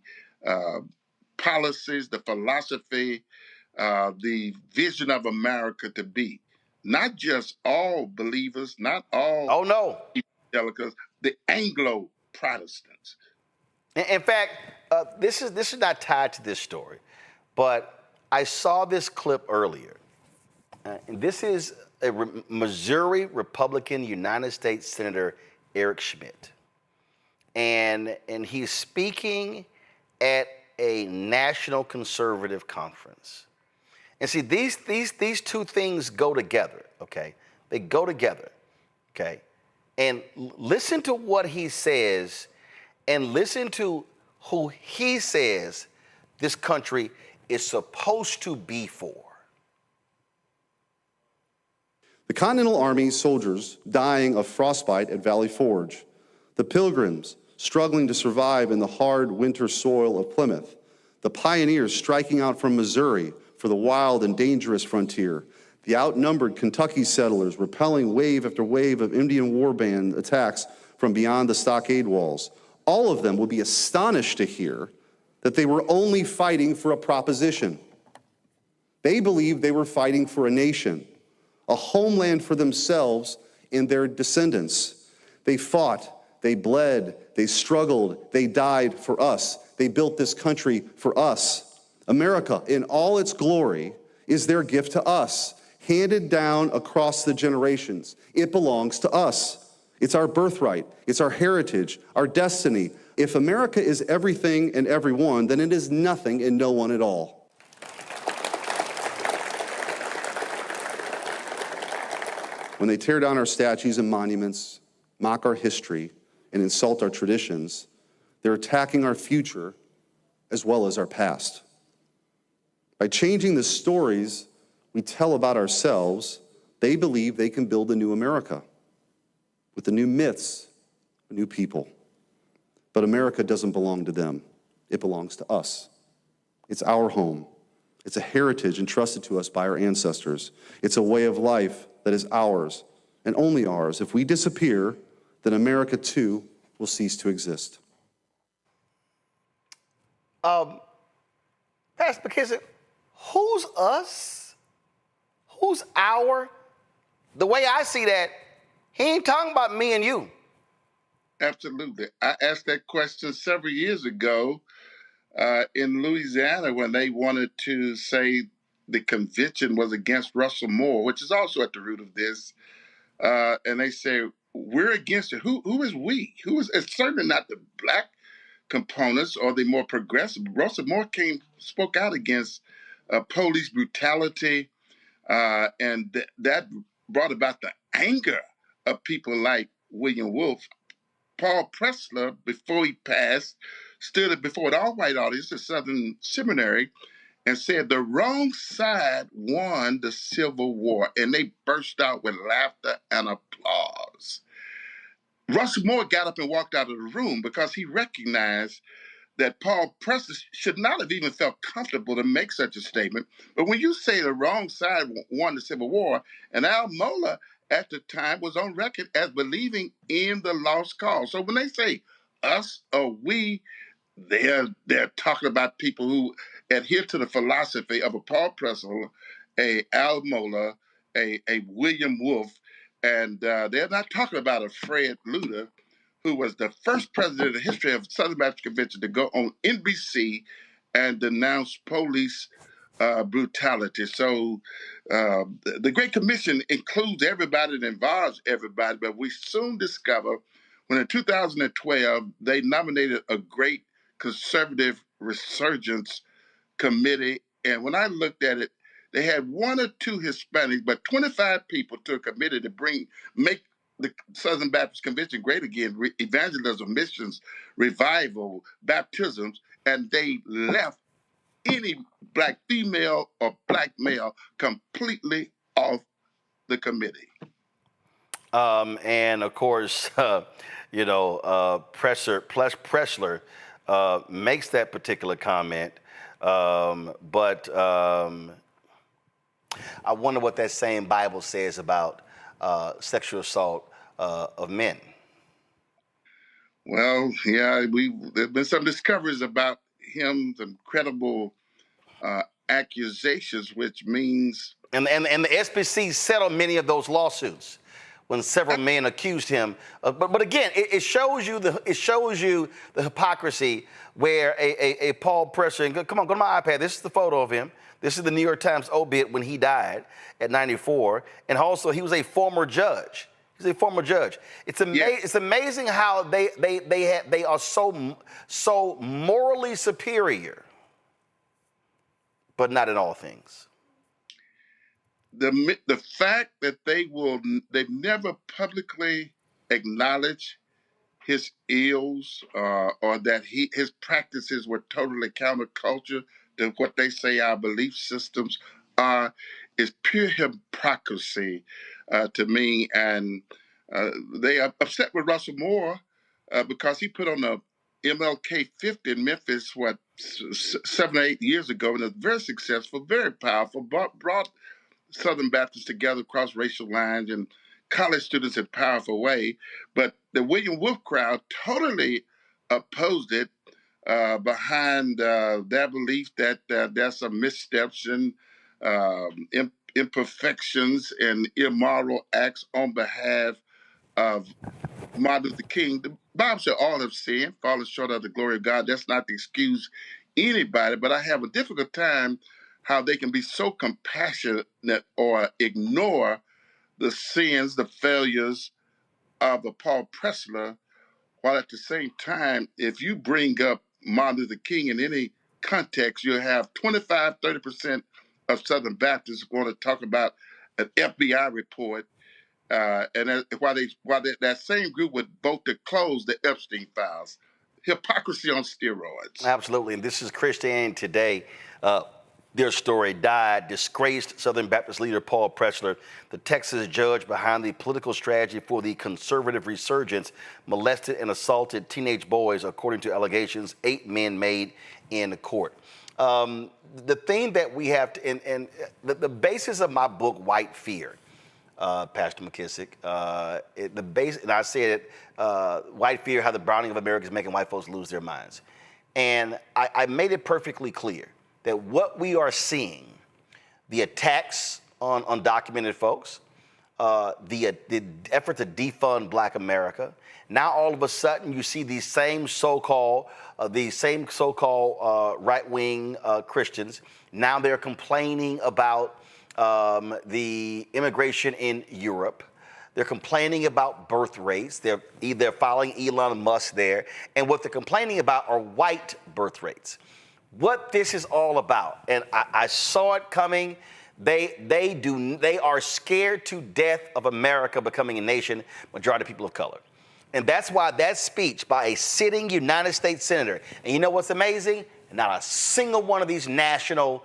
policies, the philosophy, the vision of America to be. Not just all believers, not all evangelicals, the Anglo-Protestants. In fact, this is not tied to this story, but I saw this clip earlier. And this is a Missouri Republican United States Senator Eric Schmidt. And he's speaking at a national conservative conference. And see, these two things go together, okay? They go together, okay? And listen to what he says and listen to who he says this country is supposed to be for. The Continental Army soldiers dying of frostbite at Valley Forge. The Pilgrims struggling to survive in the hard winter soil of Plymouth. The pioneers striking out from Missouri for the wild and dangerous frontier. The outnumbered Kentucky settlers repelling wave after wave of Indian war band attacks from beyond the stockade walls. All of them will be astonished to hear that they were only fighting for a proposition. They believed they were fighting for a nation, a homeland for themselves and their descendants. They fought, they bled, they struggled, they died for us. They built this country for us. America, in all its glory, is their gift to us, handed down across the generations. It belongs to us. It's our birthright. It's our heritage, our destiny. If America is everything and everyone, then it is nothing and no one at all. When they tear down our statues and monuments, mock our history, and insult our traditions, they're attacking our future as well as our past. By changing the stories we tell about ourselves, they believe they can build a new America with the new myths, a new people. But America doesn't belong to them. It belongs to us. It's our home. It's a heritage entrusted to us by our ancestors. It's a way of life that is ours and only ours. If we disappear, then America too will cease to exist. Pastor McKissic, who's us? Who's our? The way I see that, he ain't talking about me and you. Absolutely. I asked that question several years ago in Louisiana when they wanted to say the convention was against Russell Moore, which is also at the root of this. And they say, we're against it. Who is we? It's certainly not the black components or the more progressive. Russell Moore spoke out against police brutality, and that brought about the anger of people like William Wolfe. Paul Pressler, before he passed, stood before an all-white audience at Southern Seminary and said the wrong side won the Civil War, and they burst out with laughter and applause. Russell Moore got up and walked out of the room because he recognized that Paul Pressler should not have even felt comfortable to make such a statement. But when you say the wrong side won the Civil War, and Al Mohler at the time was on record as believing in the lost cause. So when they say us or we, they're talking about people who adhere to the philosophy of a Paul Pressler, a Al Mohler, a William Wolfe, and they're not talking about a Fred Luter, who was the first president in the history of Southern Baptist Convention to go on NBC and denounce police brutality. So the Great Commission includes everybody and involves everybody, but we soon discover when in 2012, they nominated a great conservative resurgence committee. And when I looked at it, they had one or two Hispanics, but 25 people to a committee to make the Southern Baptist Convention great again, evangelism, missions, revival, baptisms, and they left any black female or black male completely off the committee. And of course, Pressler makes that particular comment, but I wonder what that same Bible says about sexual assault of men. Well, yeah, there's been some discoveries about him, some credible accusations, which means... And the SBC settled many of those lawsuits when several men accused him. But again, it shows you the hypocrisy where a Paul Pressler, come on, go to my iPad. This is the photo of him. This is the New York Times obit when he died at 94. And also, he was a former judge. He's a former judge. It's amazing how they are so morally superior, but not in all things. The fact that they've never publicly acknowledged his ills or that his practices were totally counterculture to what they say our belief systems are is pure hypocrisy to me. And they are upset with Russell Moore because he put on a MLK 50 in Memphis, 7 or 8 years ago, and it's very successful, very powerful, brought Southern Baptists together across racial lines and college students in a powerful way. But the William Wolfe crowd totally opposed it behind their belief that there's some missteps and imperfections and immoral acts on behalf of Martin Luther King. The Bible said all have sinned, fallen short of the glory of God. That's not to excuse anybody, but I have a difficult time how they can be so compassionate or ignore the sins, the failures of a Paul Pressler, while at the same time, if you bring up Martin Luther King in any context, you'll have 25, 30% of Southern Baptists going to talk about an FBI report, and that same group would vote to close the Epstein files. Hypocrisy on steroids. Absolutely, and this is Christianity Today. Their story died. Disgraced Southern Baptist leader Paul Pressler, the Texas judge behind the political strategy for the conservative resurgence, molested and assaulted teenage boys, according to allegations 8 men made in court. The thing that we have to, and the basis of my book, White Fear, Pastor McKissic, the base, and I said it, White Fear, how the browning of America is making white folks lose their minds. And I made it perfectly clear that what we are seeing, the attacks on undocumented folks, the effort to defund Black America, now all of a sudden you see these same so-called right-wing Christians, now they're complaining about the immigration in Europe. They're complaining about birth rates. They're following Elon Musk there. And what they're complaining about are white birth rates. What this is all about, and I saw it coming, they are scared to death of America becoming a nation, majority of people of color. And that's why that speech by a sitting United States Senator, and you know what's amazing? Not a single one of these national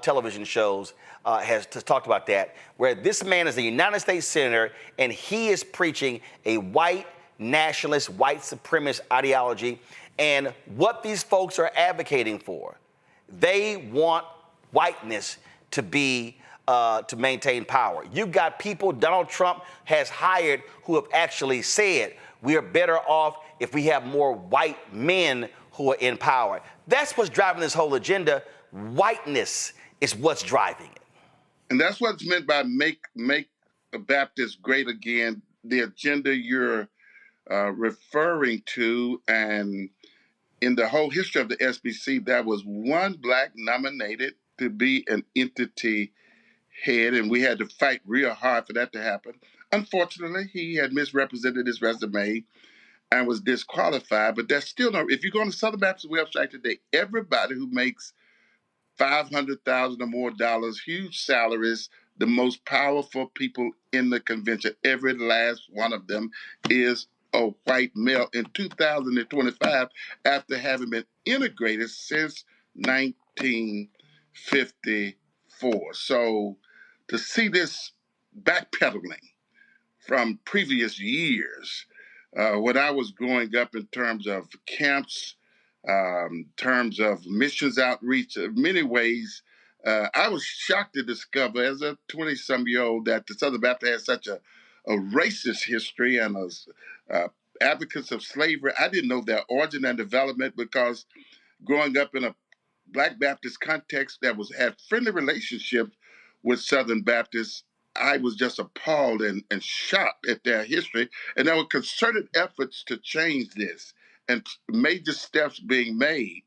television shows has talked about that, where this man is a United States Senator and he is preaching a white nationalist, white supremacist ideology. And what these folks are advocating for, they want whiteness to be to maintain power. You've got people Donald Trump has hired who have actually said we are better off if we have more white men who are in power. That's what's driving this whole agenda. Whiteness is what's driving it. And that's what's meant by make the Baptists great again. The agenda you're referring to, and in the whole history of the SBC, there was one Black nominated to be an entity head, and we had to fight real hard for that to happen. Unfortunately, he had misrepresented his resume and was disqualified, but there's still no, if you go on the Southern Baptist website today, everybody who makes $500,000 or more, huge salaries, the most powerful people in the convention, every last one of them is a white male in 2025 after having been integrated since 1954. So to see this backpedaling from previous years, when I was growing up in terms of camps, terms of missions outreach, in many ways, I was shocked to discover as a 20-some-year-old that the Southern Baptist has such a racist history and advocates of slavery. I didn't know their origin and development because growing up in a Black Baptist context that had friendly relationships with Southern Baptists, I was just appalled and shocked at their history. And there were concerted efforts to change this and major steps being made.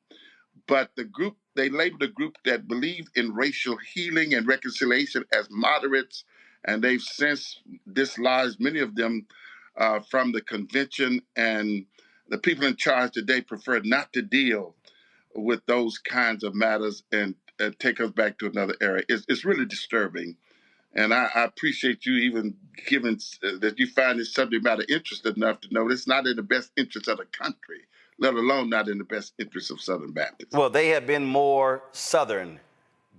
But the group, they labeled a group that believed in racial healing and reconciliation as moderates, and they've since dislodged many of them from the convention, and the people in charge today prefer not to deal with those kinds of matters and take us back to another era. It's really disturbing. And I appreciate you even giving that you find this subject matter interesting enough to know it's not in the best interest of the country, let alone not in the best interest of Southern Baptists. Well, they have been more Southern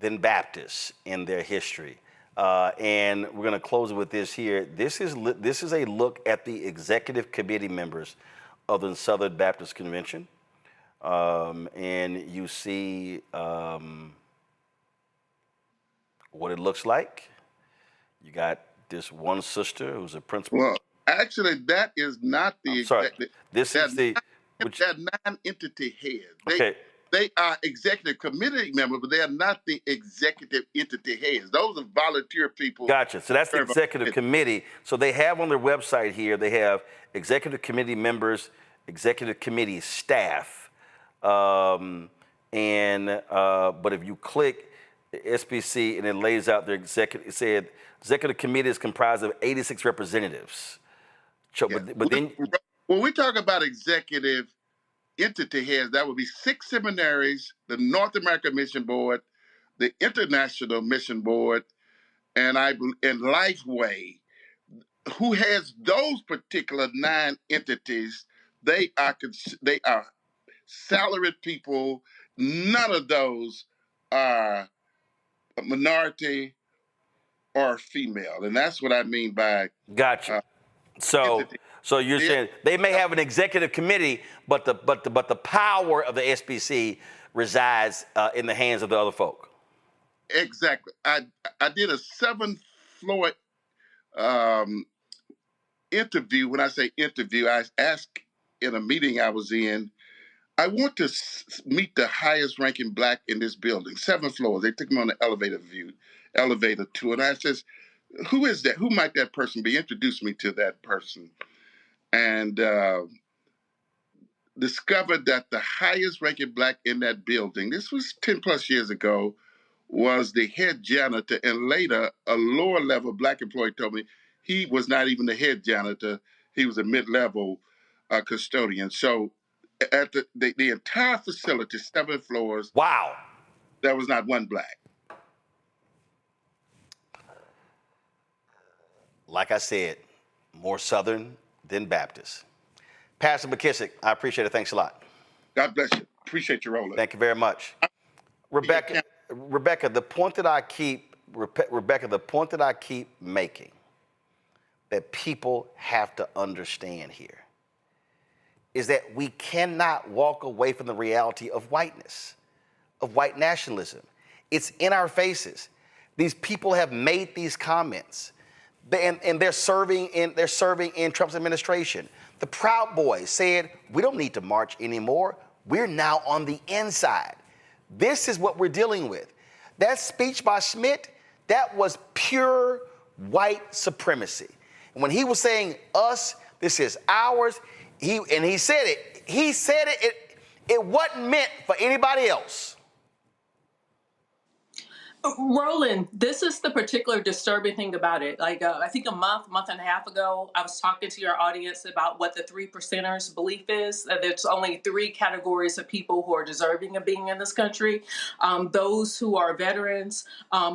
than Baptists in their history. And we're going to close it with this here. This is a look at the executive committee members of the Southern Baptist Convention. And you see what it looks like. You got this one sister who's a principal. Well, actually, that is not the executive. This is the... They're non-entity heads. Okay. They are executive committee members, but they are not the executive entity heads. Those are volunteer people. Gotcha. So that's the executive committee. So they have on their website here, they have executive committee members, executive committee staff. But if you click the SBC, and it lays out their executive committee is comprised of 86 representatives. But then, when we talk about executive entity heads, that would be 6 seminaries, the North American Mission Board, the International Mission Board, and Lifeway. Who has those particular 9 entities? They are salaried people. None of those are a minority or female, and that's what I mean by gotcha. So you're saying they may have an executive committee, but the power of the SBC resides in the hands of the other folk. Exactly. I did a 7-floor interview. When I say interview, I asked in a meeting I was in, I want to meet the highest ranking Black in this building, 7 floors. They took me on the elevator tour, and I says, who is that? Who might that person be? Introduce me to that person. And discovered that the highest ranking Black in that building, this was 10 plus years ago, was the head janitor. And later, a lower level Black employee told me he was not even the head janitor. He was a mid-level custodian. So at the entire facility, 7 floors. Wow. There was not one Black. Like I said, more Southern than Baptist. Pastor McKissic, I appreciate it. Thanks a lot. God bless you. Appreciate you, Roland. Thank you very much. Rebecca, the point that I keep making that people have to understand here is that we cannot walk away from the reality of whiteness, of white nationalism. It's in our faces. These people have made these comments, and they're serving in Trump's administration. The Proud Boys said, we don't need to march anymore. We're now on the inside. This is what we're dealing with. That speech by Schmidt, that was pure white supremacy. And when he was saying us, this is ours, he said it, it wasn't meant for anybody else. Roland, this is the particular disturbing thing about it. Like, I think a month and a half ago, I was talking to your audience about what the 3%ers belief is. That there's only 3 categories of people who are deserving of being in this country. Those who are veterans,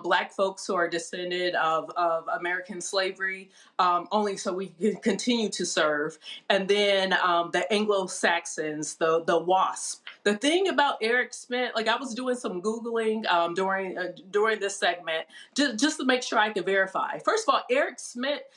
Black folks who are descended of American slavery, only so we can continue to serve. And then the Anglo-Saxons, the WASP. The thing about Eric Schmidt, like I was doing some Googling during this segment, just to make sure I could verify. First of all, Eric Schmidt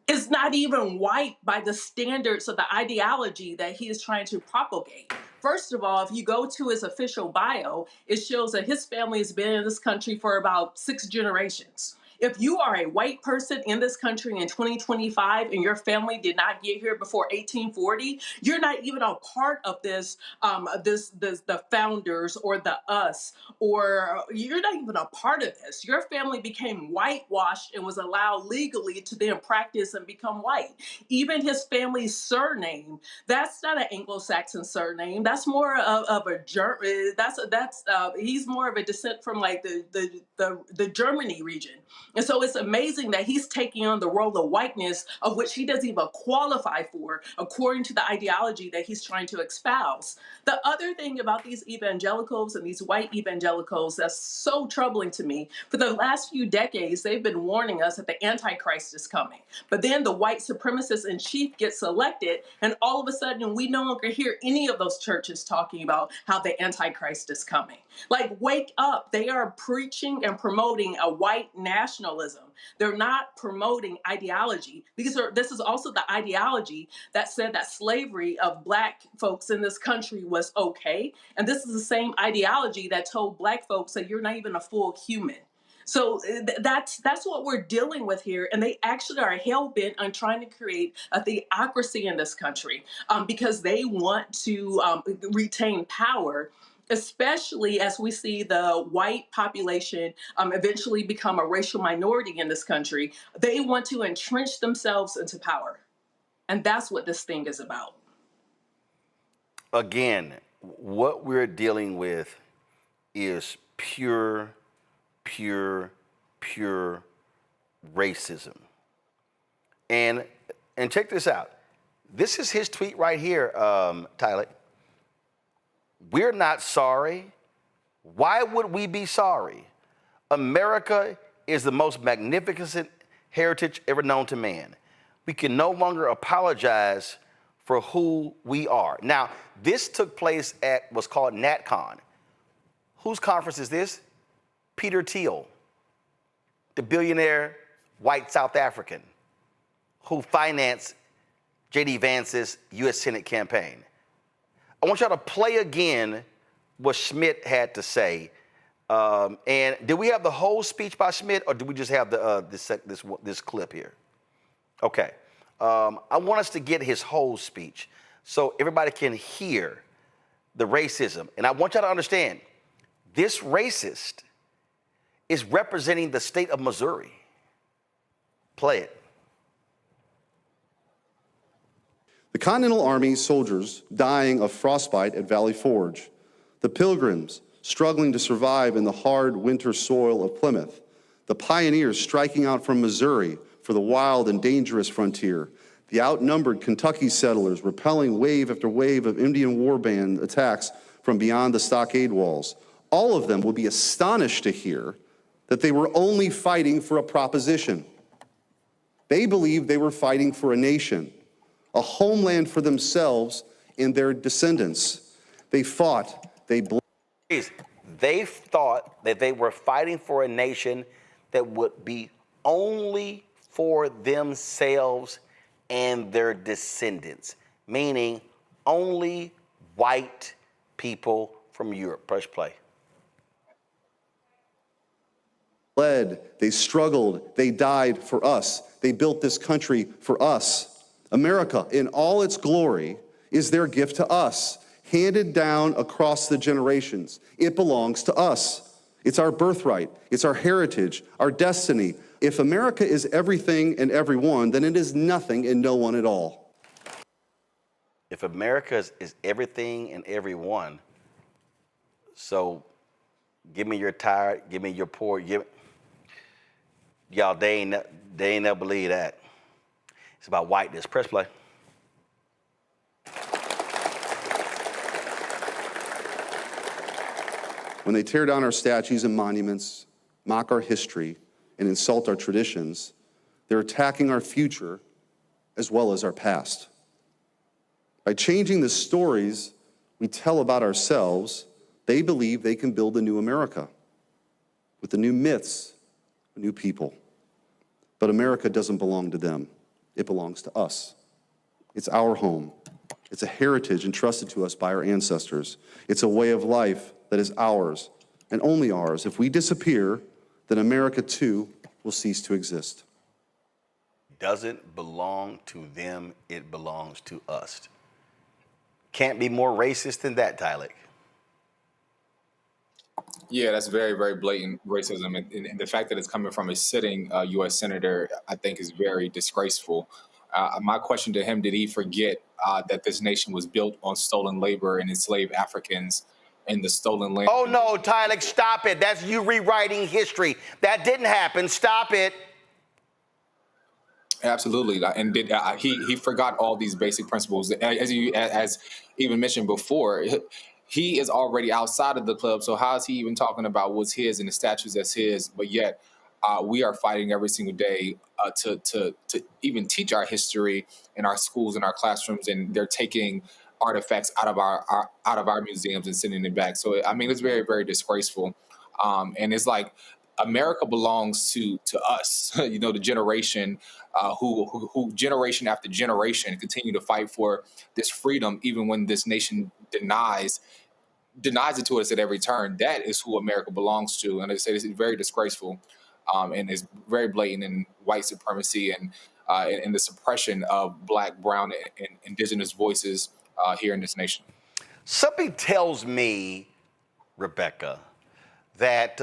is not even white by the standards of the ideology that he is trying to propagate. First of all, if you go to his official bio, it shows that his family has been in this country for about 6 generations. If you are a white person in this country in 2025 and your family did not get here before 1840, you're not even a part of this, the founders or the us, or you're not even a part of this. Your family became whitewashed and was allowed legally to then practice and become white. Even his family's surname, that's not an Anglo-Saxon surname. That's more of a German. He's more of a descent from like the Germany region. And so it's amazing that he's taking on the role of whiteness, of which he doesn't even qualify for, according to the ideology that he's trying to espouse. The other thing about these evangelicals and these white evangelicals that's so troubling to me, for the last few decades, they've been warning us that the Antichrist is coming. But then the white supremacist in chief gets elected, and all of a sudden, we no longer hear any of those churches talking about how the Antichrist is coming. Like, wake up. They are preaching and promoting a white nationalism. They're not promoting ideology. This is also the ideology that said that slavery of Black folks in this country was okay. And this is the same ideology that told Black folks that you're not even a full human. So that's what we're dealing with here. And they actually are hell-bent on trying to create a theocracy in this country because they want to retain power, especially as we see the white population eventually become a racial minority in this country. They want to entrench themselves into power. And that's what this thing is about. Again, what we're dealing with is pure racism. And check this out. This is his tweet right here, Tyler. We're not sorry. Why would we be sorry? America is the most magnificent heritage ever known to man. We can no longer apologize for who we are. Now, this took place at what's called NatCon. Whose conference is this? Peter Thiel, the billionaire white South African who financed J.D. Vance's U.S. Senate campaign. I want y'all to play again what Schmidt had to say. And did we have the whole speech by Schmidt, or do we just have the this clip here? Okay. I want us to get his whole speech so everybody can hear the racism. And I want y'all to understand, this racist is representing the state of Missouri. Play it. The Continental Army soldiers dying of frostbite at Valley Forge, the Pilgrims struggling to survive in the hard winter soil of Plymouth, the pioneers striking out from Missouri for the wild and dangerous frontier, the outnumbered Kentucky settlers repelling wave after wave of Indian war band attacks from beyond the stockade walls. All of them will be astonished to hear that they were only fighting for a proposition. They believed they were fighting for a nation, a homeland for themselves and their descendants. They fought, they thought that they were fighting for a nation that would be only for themselves and their descendants, meaning only white people from Europe. Press play. They struggled, they died for us. They built this country for us. America, in all its glory, is their gift to us, handed down across the generations. It belongs to us. It's our birthright. It's our heritage, our destiny. If America is everything and everyone, then it is nothing and no one at all. If America is everything and everyone, so give me your tired, give me your poor, y'all, they ain't never believe that. It's about whiteness. Press play. When they tear down our statues and monuments, mock our history, and insult our traditions, they're attacking our future as well as our past. By changing the stories we tell about ourselves, they believe they can build a new America with the new myths, a new people. But America doesn't belong to them. It belongs to us. It's our home. It's a heritage entrusted to us by our ancestors. It's a way of life that is ours and only ours. If we disappear, then America too will cease to exist. Doesn't belong to them, it belongs to us. Can't be more racist than that, Tyler. Yeah, that's very, very blatant racism. And the fact that it's coming from a sitting U.S. senator, I think, is very disgraceful. My question to him, did he forget that this nation was built on stolen labor and enslaved Africans in the stolen land? Oh, no, Tyler, stop it. That's you rewriting history. That didn't happen. Stop it. Absolutely. And he forgot all these basic principles. As even mentioned before, he is already outside of the club. So how is he even talking about what's his and the statues that's his? But yet we are fighting every single day to even teach our history in our schools and our classrooms. And they're taking artifacts out of our museums and sending it back. So, I mean, it's very, very disgraceful. And it's like America belongs to us, you know, the generation who generation after generation continue to fight for this freedom, even when this nation denies it to us at every turn. That is who America belongs to. And I say this is very disgraceful and is very blatant in white supremacy and the suppression of Black, brown, and indigenous voices here in this nation. Something tells me, Rebecca, that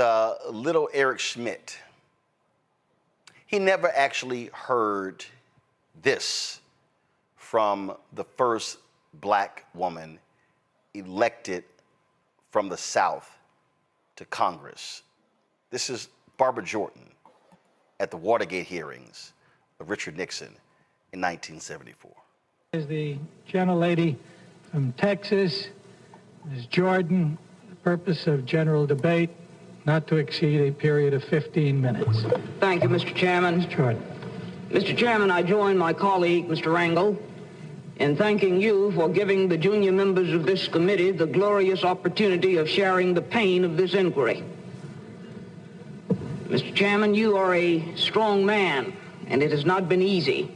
little Eric Schmidt, he never actually heard this from the first Black woman elected from the South to Congress. This is Barbara Jordan at the Watergate hearings of Richard Nixon in 1974. Is the gentlelady from Texas, Ms. Jordan, the purpose of general debate not to exceed a period of 15 minutes. Thank you, Mr. Chairman. Ms. Jordan. Mr. Chairman, I join my colleague, Mr. Rangel, in thanking you for giving the junior members of this committee the glorious opportunity of sharing the pain of this inquiry. Mr. Chairman, you are a strong man, and it has not been easy,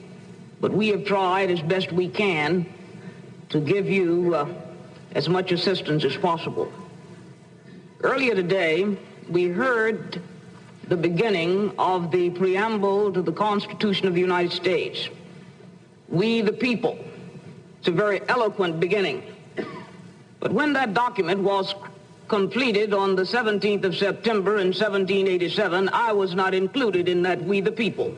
but we have tried as best we can to give you as much assistance as possible. Earlier today, we heard the beginning of the preamble to the Constitution of the United States. We the people. It's a very eloquent beginning. But when that document was completed on the 17th of September in 1787, I was not included in that we the people.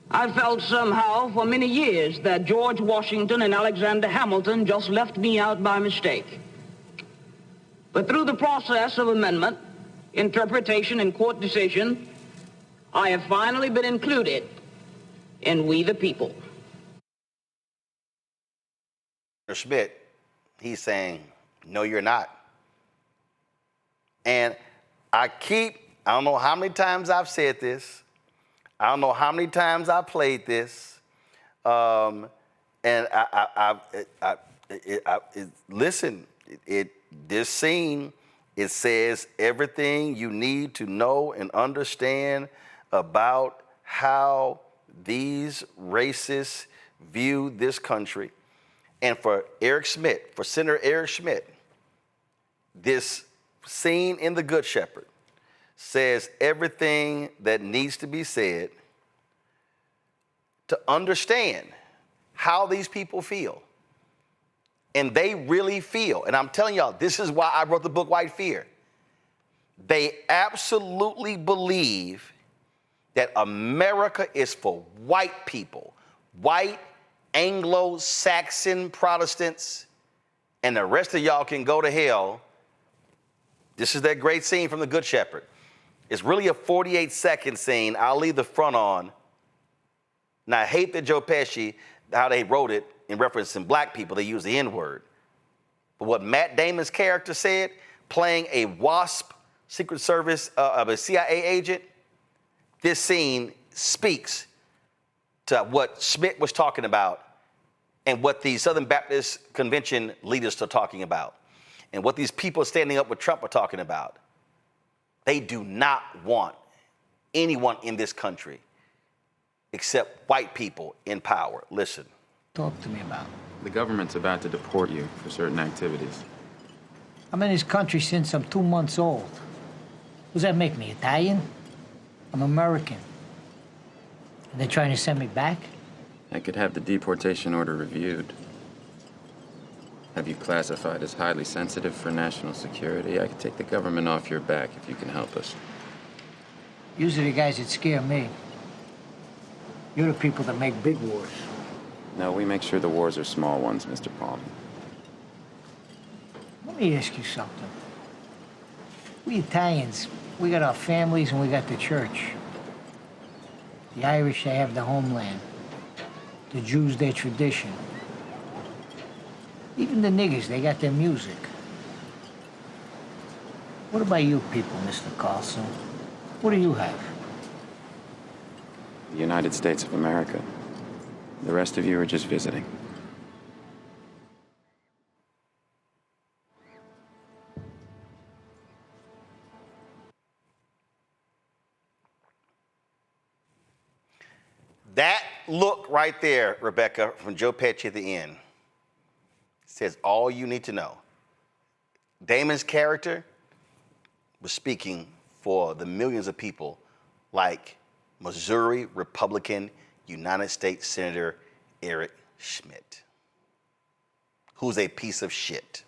I felt somehow for many years that George Washington and Alexander Hamilton just left me out by mistake. But through the process of amendment, interpretation, and court decision, I have finally been included in we the people. Schmidt, he's saying, no, you're not. And I don't know how many times I've said this. I don't know how many times I played this. Listen, this scene, it says everything you need to know and understand about how these racists view this country. And for Senator Eric Schmidt, this scene in The Good Shepherd says everything that needs to be said to understand how these people feel. And they really feel, and I'm telling y'all, this is why I wrote the book, White Fear. They absolutely believe that America is for white people, white Anglo-Saxon Protestants, and the rest of y'all can go to hell. This is that great scene from The Good Shepherd. It's really a 48-second scene. I'll leave the front on. Now, I hate that Joe Pesci, how they wrote it in referencing black people, they use the N-word. But what Matt Damon's character said, playing a WASP Secret Service of a CIA agent, this scene speaks to what Schmidt was talking about and what the Southern Baptist Convention leaders are talking about and what these people standing up with Trump are talking about. They do not want anyone in this country except white people in power. Listen. Talk to me about. The government's about to deport you for certain activities. I'm in this country since I'm 2 months old. Does that make me Italian? I'm American. And they're trying to send me back? I could have the deportation order reviewed. Have you classified as highly sensitive for national security? I could take the government off your back if you can help us. Usually the guys that scare me. You're the people that make big wars. No, we make sure the wars are small ones, Mr. Palmer. Let me ask you something. We Italians, we got our families and we got the church. The Irish, they have the homeland. The Jews, their tradition. Even the niggers, they got their music. What about you people, Mr. Carlson? What do you have? The United States of America. The rest of you are just visiting. That look right there, Rebecca, from Joe Pesci at the end, says all you need to know. Damon's character was speaking for the millions of people like Missouri Republican United States Senator Eric Schmidt, who's a piece of shit.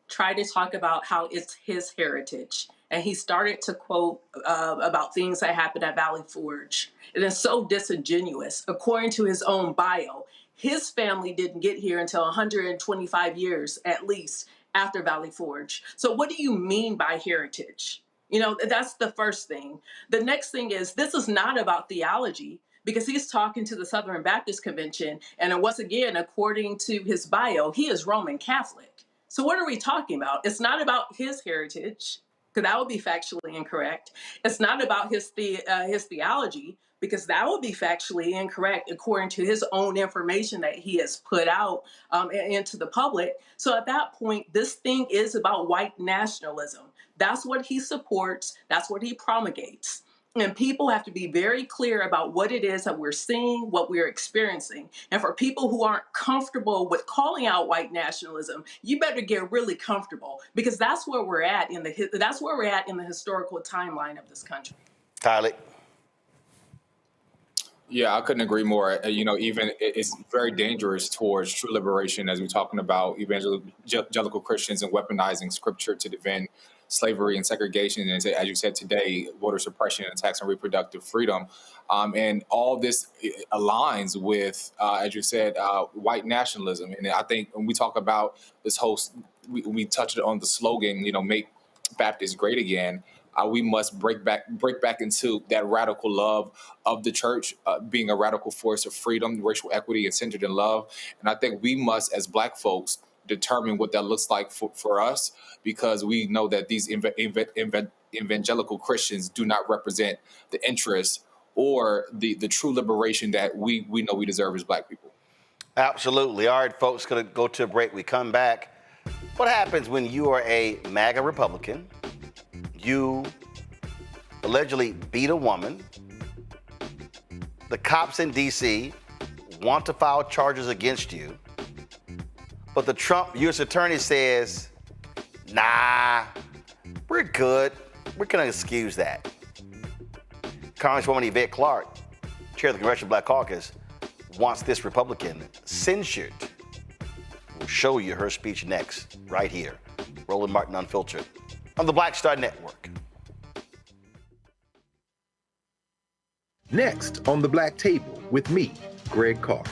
Try to talk about how it's his heritage. And he started to quote about things that happened at Valley Forge. It is so disingenuous. According to his own bio, his family didn't get here until 125 years at least after Valley Forge. So what do you mean by heritage? You know, that's the first thing. The next thing is, this is not about theology, because he's talking to the Southern Baptist Convention. And once again, according to his bio, he is Roman Catholic. So what are we talking about? It's not about his heritage, because that would be factually incorrect. It's not about his theology, because that would be factually incorrect according to his own information that he has put out into the public. So at that point, this thing is about white nationalism. That's what he supports. That's what he promulgates. And people have to be very clear about what it is that we're seeing, what we're experiencing. And for people who aren't comfortable with calling out white nationalism, you better get really comfortable, because that's where we're at in the historical timeline of this country. Tyler. Yeah, I couldn't agree more. You know, even it's very dangerous towards true liberation, as we're talking about evangelical Christians and weaponizing scripture to defend slavery and segregation, and as you said today, voter suppression and attacks on reproductive freedom. And all this aligns with, as you said, white nationalism. And I think when we talk about this whole, we touched on the slogan, you know, make Baptists great again. We must break back into that radical love of the church, being a radical force of freedom, racial equity, and centered in love. And I think we must, as Black folks, determine what that looks like for us, because we know that these evangelical Christians do not represent the interests or the true liberation that we know we deserve as Black people. Absolutely. All right, folks, going to go to a break. We come back. What happens when you are a MAGA Republican? You allegedly beat a woman. The cops in D.C. want to file charges against you. But the Trump U.S. attorney says, nah, we're good. We're going to excuse that. Congresswoman Yvette Clarke, chair of the Congressional Black Caucus, wants this Republican censured. We'll show you her speech next, right here. Roland Martin Unfiltered on the Black Star Network. Next on the Black Table with me, Greg Carr,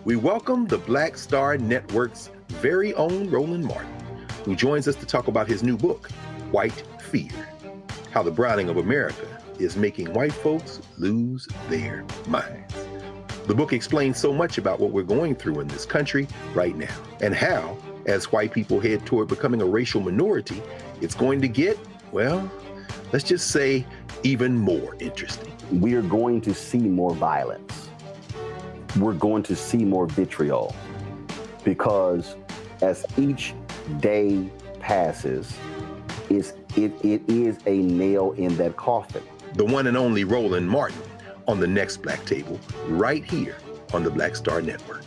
we welcome the Black Star Network's very own Roland Martin, who joins us to talk about his new book, White Fear, How the Browning of America is Making White Folks Lose Their Minds. The book explains so much about what we're going through in this country right now, and how, as white people head toward becoming a racial minority, it's going to get, well, let's just say, even more interesting. We are going to see more violence. We're going to see more vitriol, because as each day passes, it is a nail in that coffin. The one and only Roland Martin on the next Black Table, right here on the Black Star Network.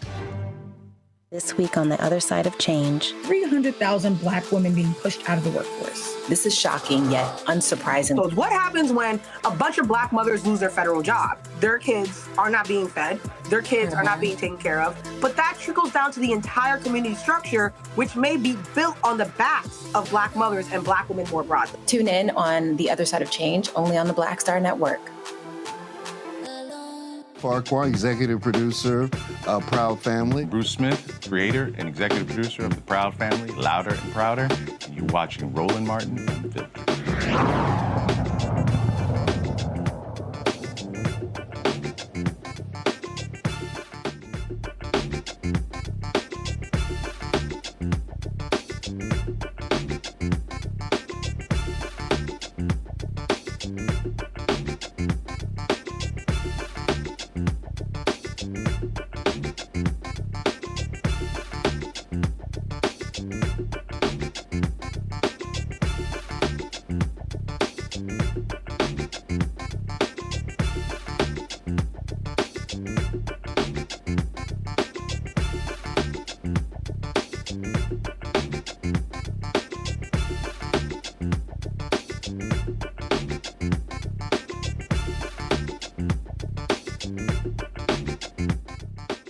This week on The Other Side of Change, 300,000 Black women being pushed out of the workforce. This is shocking yet unsurprising. So what happens when a bunch of Black mothers lose their federal job? Their kids are not being fed, their kids are not being taken care of, but that trickles down to the entire community structure, which may be built on the backs of Black mothers and Black women more broadly. Tune in on The Other Side of Change, only on the Black Star Network. Farquhar, executive producer of Proud Family. Bruce Smith, creator and executive producer of The Proud Family, Louder and Prouder. And you're watching Roland Martin Unfiltered.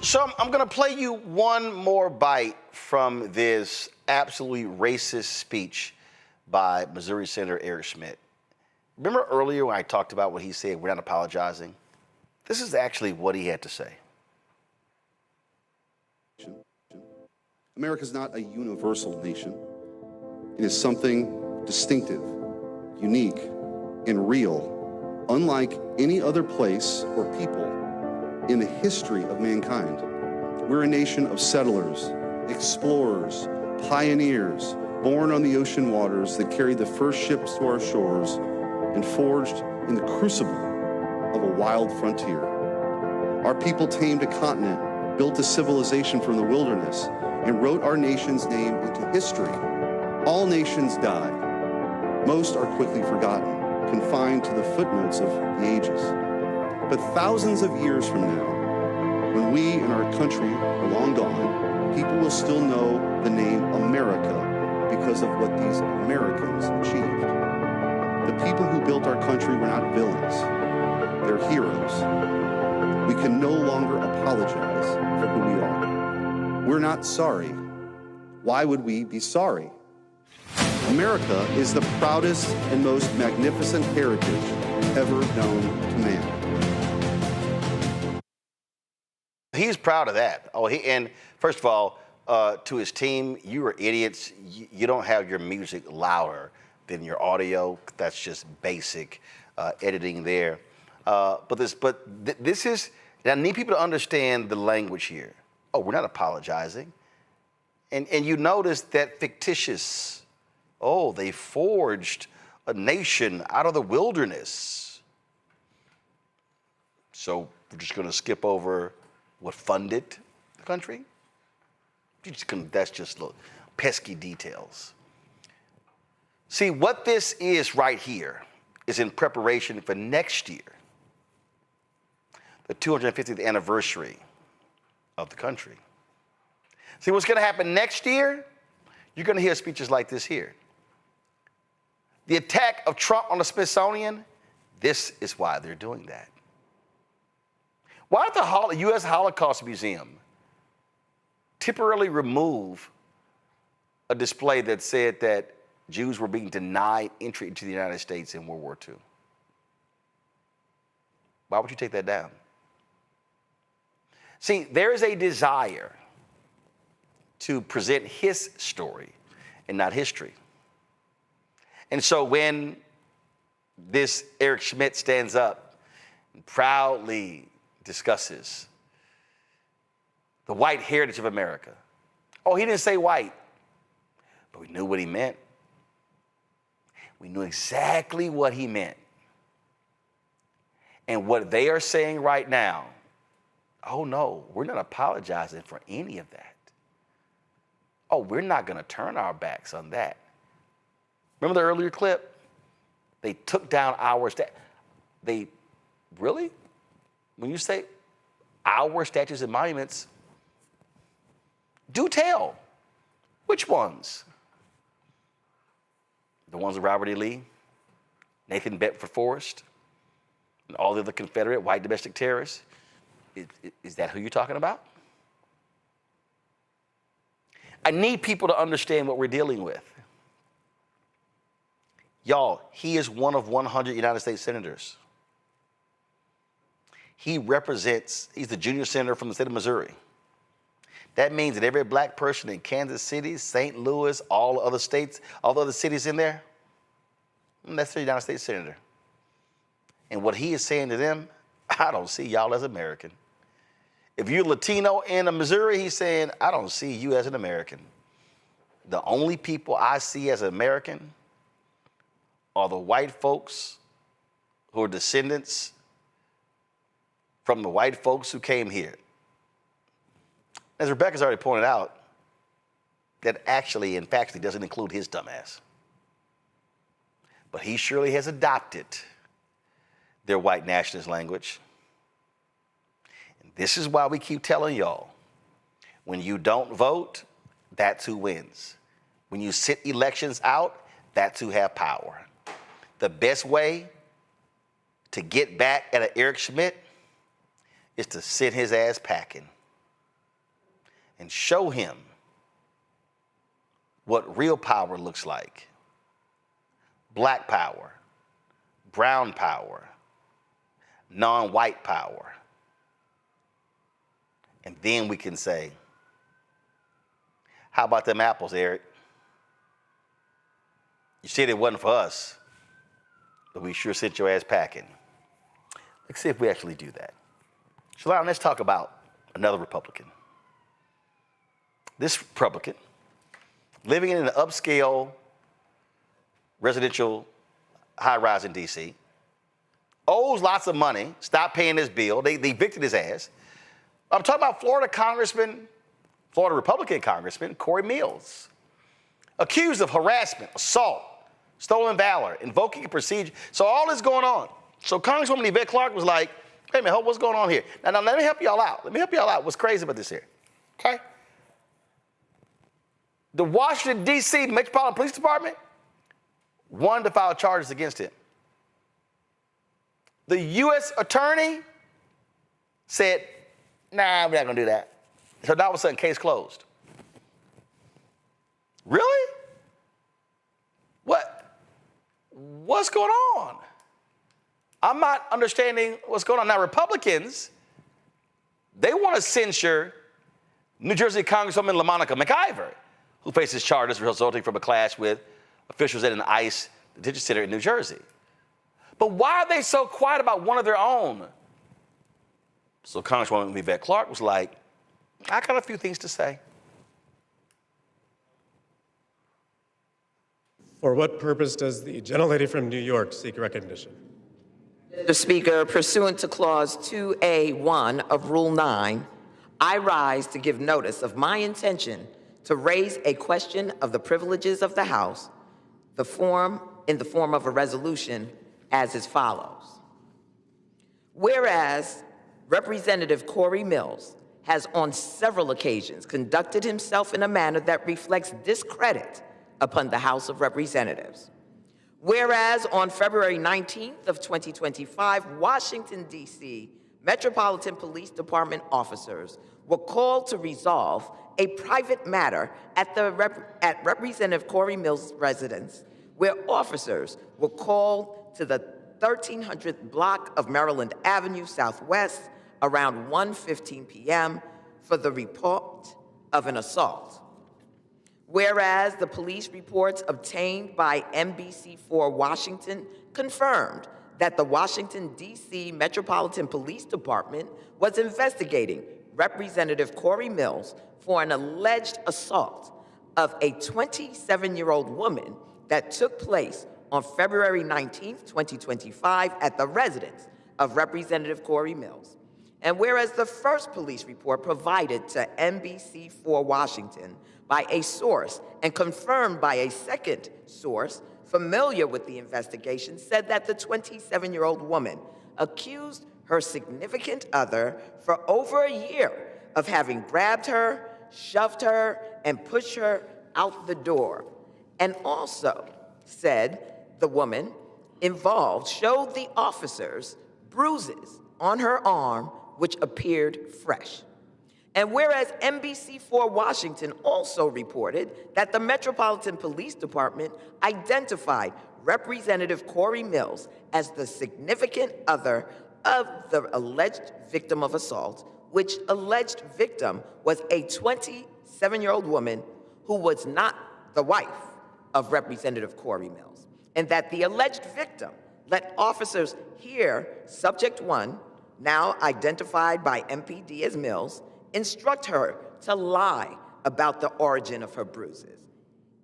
So I'm going to play you one more bite from this absolutely racist speech by Missouri Senator Eric Schmidt. Remember earlier when I talked about what he said, we're not apologizing? This is actually what he had to say. America's not a universal nation. It is something distinctive, unique, and real, unlike any other place or people in the history of mankind. We're a nation of settlers, explorers, pioneers, born on the ocean waters that carried the first ships to our shores and forged in the crucible of a wild frontier. Our people tamed a continent, built a civilization from the wilderness, and wrote our nation's name into history. All nations die. Most are quickly forgotten, confined to the footnotes of the ages. But thousands of years from now, when we and our country are long gone, people will still know the name America because of what these Americans achieved. The people who built our country were not villains. They're heroes. We can no longer apologize for who we are. We're not sorry. Why would we be sorry? America is the proudest and most magnificent heritage ever known to man. He's proud of that. And first of all, to his team, you are idiots. You don't have your music louder than your audio. That's just basic editing there. But this is, I need people to understand the language here. Oh, we're not apologizing. And you notice that fictitious, they forged a nation out of the wilderness. So we're just going to skip over what funded the country? That's just little pesky details. See, what this is right here is in preparation for next year, the 250th anniversary of the country. See, what's going to happen next year? You're going to hear speeches like this here. The attack of Trump on the Smithsonian, this is why they're doing that. Why did the U.S. Holocaust Museum temporarily remove a display that said that Jews were being denied entry into the United States in World War II? Why would you take that down? See, there is a desire to present his story and not history. And so when this Eric Schmidt stands up and proudly discusses the white heritage of America. Oh, he didn't say white, but we knew what he meant. We knew exactly what he meant. And what they are saying right now, oh no, we're not apologizing for any of that. Oh, we're not going to turn our backs on that. Remember the earlier clip? They took down our really? When you say our statues and monuments, do tell. Which ones? The ones of Robert E. Lee, Nathan Bedford Forrest, and all the other Confederate white domestic terrorists? Is that who you're talking about? I need people to understand what we're dealing with. Y'all, he is one of 100 United States senators. He's the junior senator from the state of Missouri. That means that every black person in Kansas City, St. Louis, all the other states, all the other cities in there, that's the United States senator. And what he is saying to them, I don't see y'all as American. If you're Latino in Missouri, he's saying, I don't see you as an American. The only people I see as American are the white folks who are descendants from the white folks who came here. As Rebecca's already pointed out, that actually, in fact, he doesn't include his dumbass. But he surely has adopted their white nationalist language. And this is why we keep telling y'all, when you don't vote, that's who wins. When you sit elections out, that's who have power. The best way to get back at an Eric Schmidt is to send his ass packing and show him what real power looks like. Black power, brown power, non-white power. And then we can say, how about them apples, Eric? You said it wasn't for us, but we sure sent your ass packing. Let's see if we actually do that. Shalon, let's talk about another Republican. This Republican, living in an upscale residential high-rise in D.C., owes lots of money, stopped paying his bill. They evicted his ass. I'm talking about Florida Republican Congressman Cory Mills, accused of harassment, assault, stolen valor, invoking a procedure. So all this going on. So Congresswoman Yvette Clarke was like, hey man, what's going on here? Now let me help y'all out. What's crazy about this here, okay? The Washington, D.C. Metropolitan Police Department wanted to file charges against him. The U.S. attorney said, nah, we're not going to do that. So now all of a sudden, case closed. Really? What's going on? I'm not understanding what's going on. Now, Republicans, they want to censure New Jersey Congresswoman LaMonica McIver, who faces charges resulting from a clash with officials at an ICE detention center in New Jersey. But why are they so quiet about one of their own? So Congresswoman Yvette Clarke was like, I got a few things to say. For what purpose does the gentlelady from New York seek recognition? Mr. Speaker, pursuant to Clause 2A1 of Rule 9, I rise to give notice of my intention to raise a question of the privileges of the House, in the form of a resolution as is follows. Whereas Representative Cory Mills has on several occasions conducted himself in a manner that reflects discredit upon the House of Representatives. Whereas on February 19th of 2025, Washington, D.C. Metropolitan Police Department officers were called to resolve a private matter at Representative Cory Mills' residence, where officers were called to the 1300th block of Maryland Avenue Southwest around 1:15 p.m. for the report of an assault. Whereas the police reports obtained by NBC4 Washington confirmed that the Washington, D.C. Metropolitan Police Department was investigating Representative Cory Mills for an alleged assault of a 27-year-old woman that took place on February 19, 2025 at the residence of Representative Cory Mills. And whereas the first police report provided to NBC4 Washington by a source and confirmed by a second source familiar with the investigation said that the 27-year-old woman accused her significant other for over a year of having grabbed her, shoved her, and pushed her out the door. And also said the woman involved showed the officers bruises on her arm which appeared fresh. And whereas NBC4 Washington also reported that the Metropolitan Police Department identified Representative Cory Mills as the significant other of the alleged victim of assault, which alleged victim was a 27-year-old woman who was not the wife of Representative Cory Mills, and that the alleged victim let officers hear Subject 1, now identified by MPD as Mills, instruct her to lie about the origin of her bruises.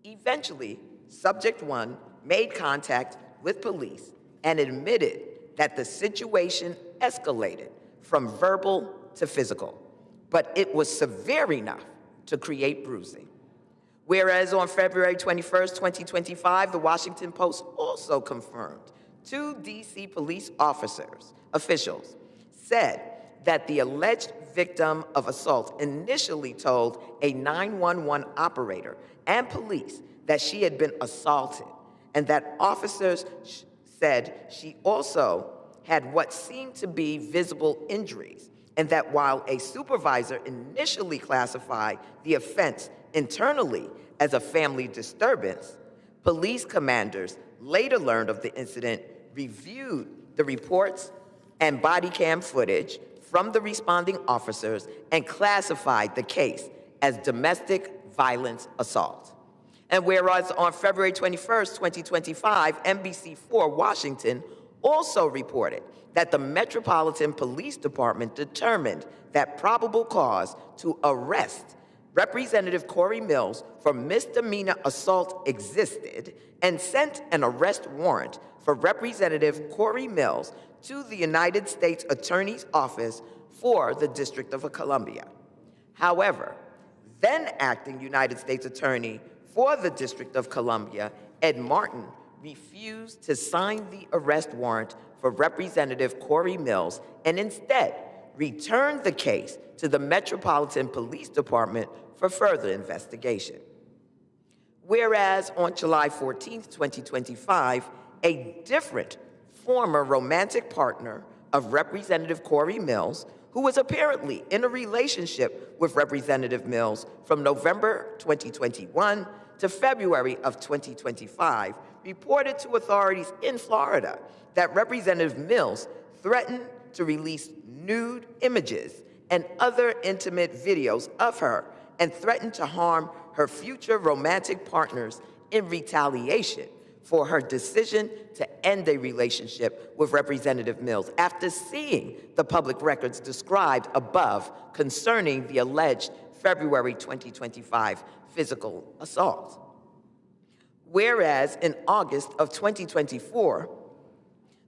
Eventually, Subject 1 made contact with police and admitted that the situation escalated from verbal to physical, but it was severe enough to create bruising. Whereas on February 21st, 2025, the Washington Post also confirmed 2 D.C. police officials said that the alleged victim of assault initially told a 911 operator and police that she had been assaulted, and that officers said she also had what seemed to be visible injuries, and that while a supervisor initially classified the offense internally as a family disturbance, police commanders later learned of the incident, reviewed the reports and body cam footage from the responding officers, and classified the case as domestic violence assault. And whereas on February 21st, 2025, NBC4 Washington also reported that the Metropolitan Police Department determined that probable cause to arrest Representative Cory Mills for misdemeanor assault existed and sent an arrest warrant for Representative Cory Mills to the United States Attorney's Office for the District of Columbia. However, then acting United States Attorney for the District of Columbia, Ed Martin, refused to sign the arrest warrant for Representative Cory Mills and instead returned the case to the Metropolitan Police Department for further investigation. Whereas on July 14, 2025, a different former romantic partner of Representative Cory Mills, who was apparently in a relationship with Representative Mills from November 2021 to February of 2025, reported to authorities in Florida that Representative Mills threatened to release nude images and other intimate videos of her and threatened to harm her future romantic partners in retaliation for her decision to end a relationship with Representative Mills after seeing the public records described above concerning the alleged February 2025 physical assault. Whereas in August of 2024,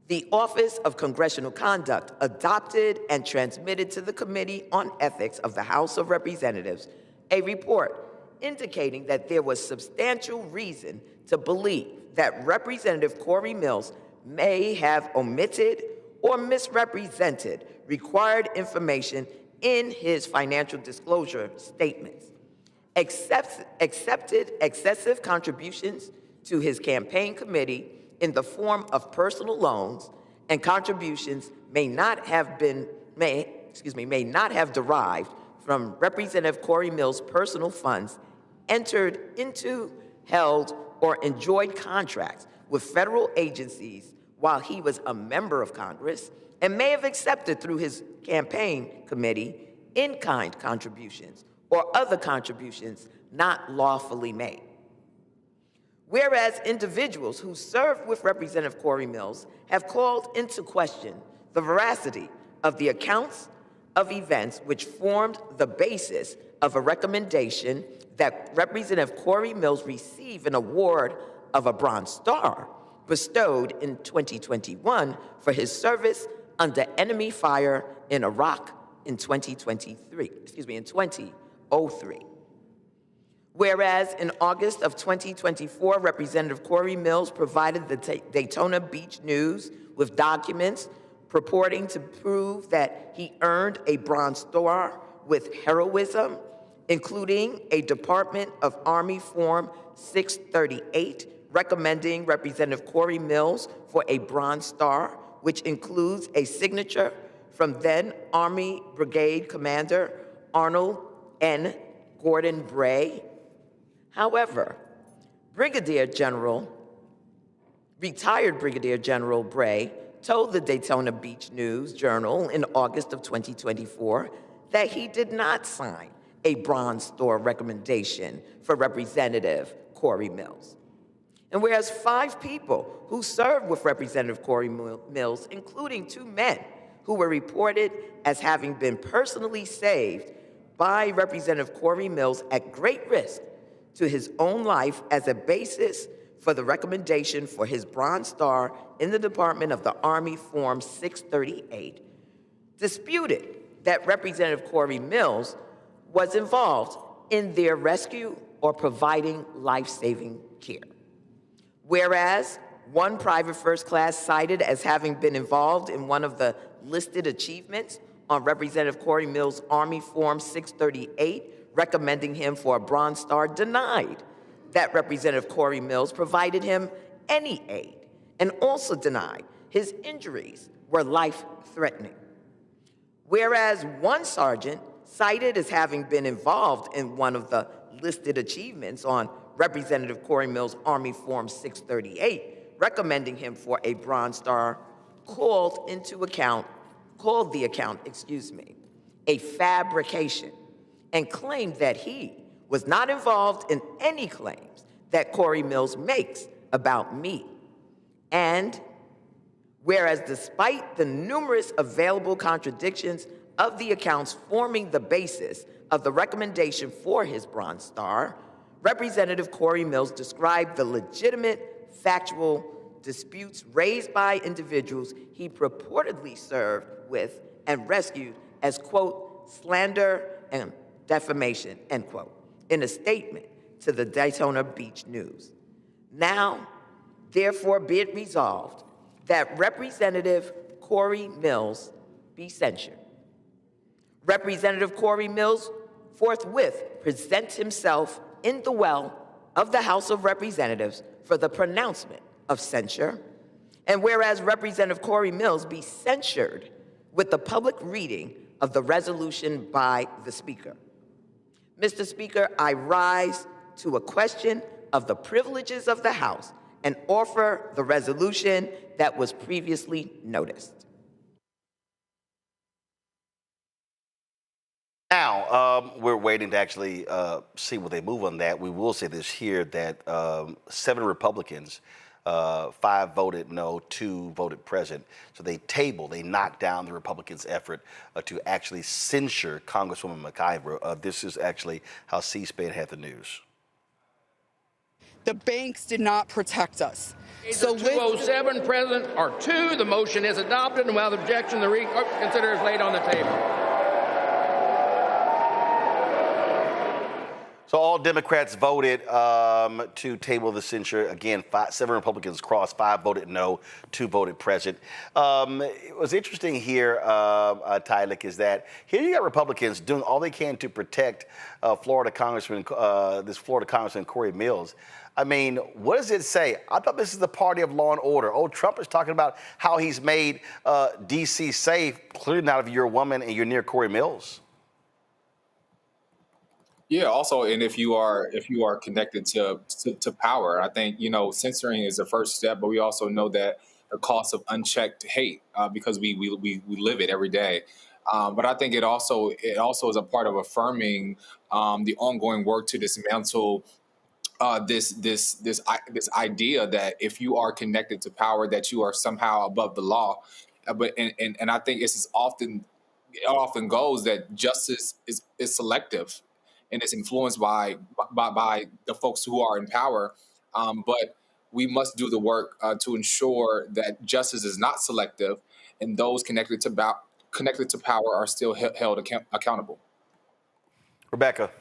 the Office of Congressional Conduct adopted and transmitted to the Committee on Ethics of the House of Representatives a report indicating that there was substantial reason to believe that Representative Cory Mills may have omitted or misrepresented required information in his financial disclosure statements, accepted excessive contributions to his campaign committee in the form of personal loans, and contributions may not have derived from Representative Cory Mills' personal funds, entered into, held, or enjoyed contracts with federal agencies while he was a member of Congress, and may have accepted through his campaign committee in-kind contributions or other contributions not lawfully made. Whereas individuals who served with Representative Cory Mills have called into question the veracity of the accounts of events which formed the basis of a recommendation that Representative Cory Mills receive an award of a Bronze Star bestowed in 2021 for his service under enemy fire in Iraq in 2003. Whereas in August of 2024, Representative Cory Mills provided the Daytona Beach News with documents purporting to prove that he earned a Bronze Star with heroism, including a Department of Army Form 638 recommending Representative Cory Mills for a Bronze Star, which includes a signature from then Army Brigade Commander Arnold N. Gordon Bray. However, retired Brigadier General Bray told the Daytona Beach News Journal in August of 2024 that he did not sign a Bronze Star recommendation for Representative Cory Mills. And whereas 5 people who served with Representative Cory Mills, including 2 men who were reported as having been personally saved by Representative Cory Mills at great risk to his own life as a basis for the recommendation for his Bronze Star in the Department of the Army Form 638, disputed that Representative Cory Mills was involved in their rescue or providing life-saving care. Whereas one private first class cited as having been involved in one of the listed achievements on Representative Cory Mills' Army Form 638, recommending him for a Bronze Star, denied that Representative Cory Mills provided him any aid, and also denied his injuries were life-threatening. Whereas one sergeant cited as having been involved in one of the listed achievements on Representative Cory Mills' Army Form 638, recommending him for a Bronze Star, called the account a fabrication, and claimed that he was not involved in any claims that Cory Mills makes about me. And whereas despite the numerous available contradictions of the accounts forming the basis of the recommendation for his Bronze Star, Representative Cory Mills described the legitimate factual disputes raised by individuals he purportedly served with and rescued as, quote, slander and defamation, end quote, in a statement to the Daytona Beach News. Now, therefore, be it resolved that Representative Cory Mills be censured. Representative Cory Mills forthwith presents himself in the well of the House of Representatives for the pronouncement of censure. And whereas Representative Cory Mills be censured with the public reading of the resolution by the Speaker. Mr. Speaker, I rise to a question of the privileges of the House and offer the resolution that was previously noticed. Now, we're waiting to actually see what they move on that. We will say this here, that 7 Republicans, 5 voted no, 2 voted present. So they knocked down the Republicans' effort to actually censure Congresswoman McIver. This is actually how C-SPAN had the news. The banks did not protect us. So 207 present or 2, the motion is adopted, and without objection, the reconsider is laid on the table. So all Democrats voted to table the censure. Again, 7 Republicans crossed, 5 voted no, 2 voted present. It was interesting here, Tylik, is that here you got Republicans doing all they can to protect Florida Congressman Cory Mills. I mean, what does it say? I thought this is the party of law and order. Oh, Trump is talking about how he's made D.C. safe. Clearly not if you're a woman and you're near Cory Mills. Yeah. Also, and if you are connected to power, I think censoring is the first step, but we also know that the cost of unchecked hate because we live it every day. But I think it also is a part of affirming the ongoing work to dismantle this idea that if you are connected to power, that you are somehow above the law. And I think it often goes that justice is selective. And it's influenced by the folks who are in power. But we must do the work to ensure that justice is not selective and those connected to power are still held accountable. Rebecca.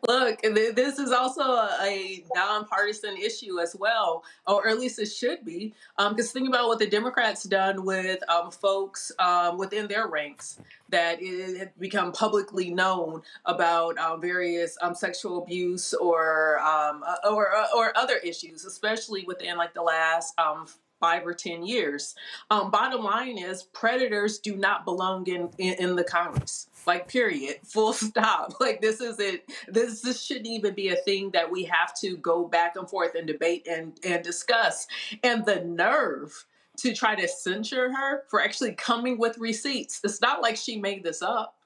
Look, this is also a nonpartisan issue as well, or at least it should be. Because think about what the Democrats done with folks within their ranks that it had become publicly known about various sexual abuse or other issues, especially within like the last 5 or 10 years. Bottom line is predators do not belong in the Congress. Like, period, full stop. Like, this shouldn't even be a thing that we have to go back and forth and debate and discuss. And the nerve to try to censure her for actually coming with receipts. It's not like she made this up,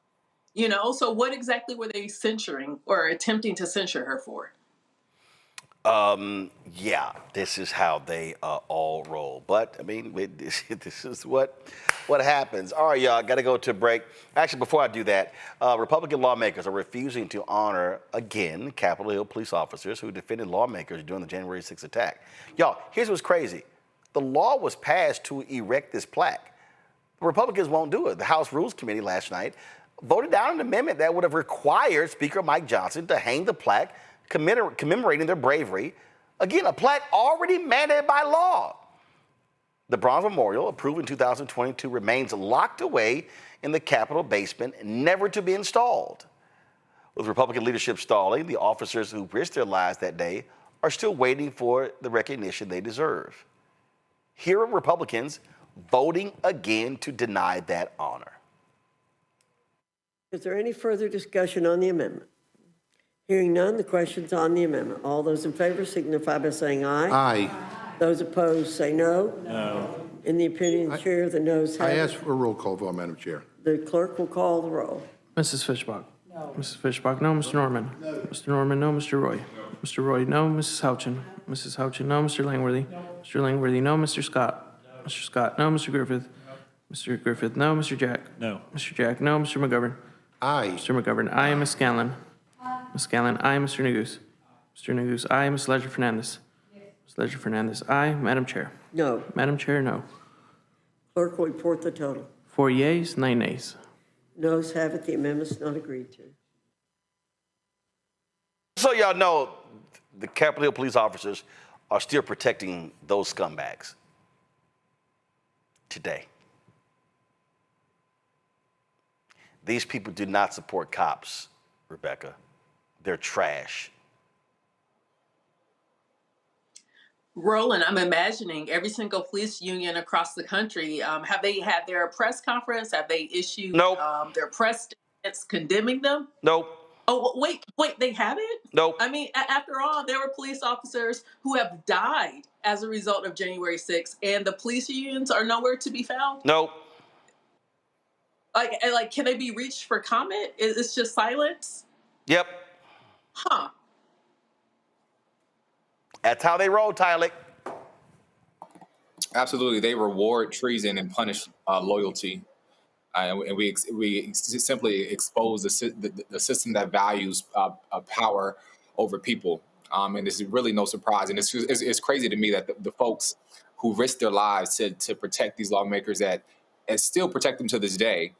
So what exactly were they censuring or attempting to censure her for? Yeah, this is how they all roll. But I mean, this is what happens. All right, y'all, got to go to a break. Actually, before I do that, Republican lawmakers are refusing to honor again Capitol Hill police officers who defended lawmakers during the January 6th attack. Y'all, here's what's crazy: the law was passed to erect this plaque. The Republicans won't do it. The House Rules Committee last night voted down an amendment that would have required Speaker Mike Johnson to hang the plaque commemorating their bravery. Again, a plaque already mandated by law. The bronze memorial, approved in 2022, remains locked away in the Capitol basement, never to be installed. With Republican leadership stalling, the officers who risked their lives that day are still waiting for the recognition they deserve. Here are Republicans voting again to deny that honor. Is there any further discussion on the amendment? Hearing none, the question's on the amendment. All those in favor signify by saying aye. Aye. Those opposed say no. No. In the opinion of the chair, the noes have I it. ask for a roll call vote, Madam Chair. The clerk will call the roll. Mrs. Fishbach. No. Mrs. Fishbach, no. Mr. Norman? No. Mr. Norman, no. Mr. Roy? No. Mr. Roy, no. Mrs. Houchin? Mrs. Houchin, no. Mr. Langworthy? No. Mr. Langworthy, no. Mr. Scott? No. Mr. Scott, no. Mr. Griffith? No. Mr. Griffith, no. Mr. Jack? No. Mr. Jack, no. Mr. McGovern? Aye. Mr. McGovern, aye. Ms. Scanlon? Ms. Scanlon, aye. Mr. Negus? Mr. Negus, aye. Ms. Ledger Fernandez? Ms. Ledger Fernandez, aye. Madam Chair? No. Madam Chair, no. Clerk will report the total. 4 yeas, 9 nays. Noes have it. The amendment's not agreed to. So y'all know, the Capitol Hill police officers are still protecting those scumbags today. These people do not support cops, Rebecca. They're trash. Roland, I'm imagining every single police union across the country, have they had their press conference? Have they issued their press statements condemning them? Nope. Oh, wait, they haven't? Nope. I mean, after all, there were police officers who have died as a result of January 6th, and the police unions are nowhere to be found? Nope. Like, can they be reached for comment? It's just silence? Yep. Huh. That's how they roll, Tyler. Absolutely, they reward treason and punish loyalty, and we simply expose the system that values power over people. And this is really no surprise. And it's crazy to me that the folks who risk their lives to protect these lawmakers and still protect them to this day,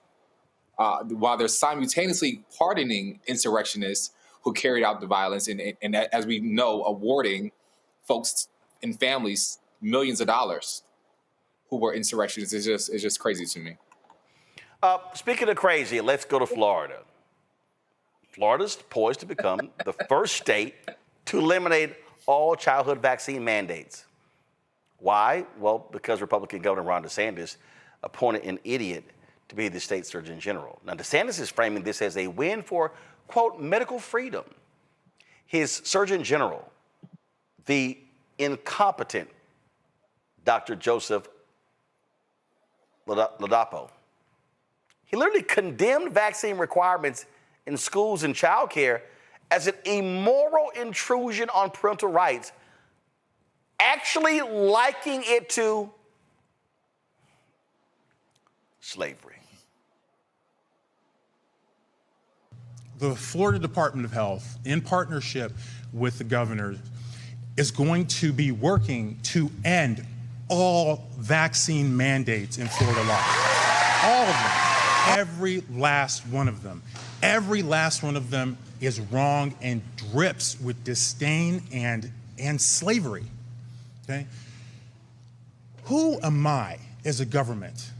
while they're simultaneously pardoning insurrectionists who carried out the violence, and as we know, awarding folks and families millions of dollars who were insurrectionists. It's just crazy to me. Speaking of crazy, let's go to Florida. Florida's poised to become the first state to eliminate all childhood vaccine mandates. Why? Well, because Republican Governor Ron DeSantis appointed an idiot to be the state Surgeon General. Now, DeSantis is framing this as a win for, quote, medical freedom. His Surgeon General, the incompetent Dr. Joseph Ladapo, he literally condemned vaccine requirements in schools and childcare as an immoral intrusion on parental rights, actually liking it to slavery. The Florida Department of Health, in partnership with the governor, is going to be working to end all vaccine mandates in Florida law. All of them. Every last one of them. Every last one of them is wrong and drips with disdain and slavery. Okay? Who am I as a government,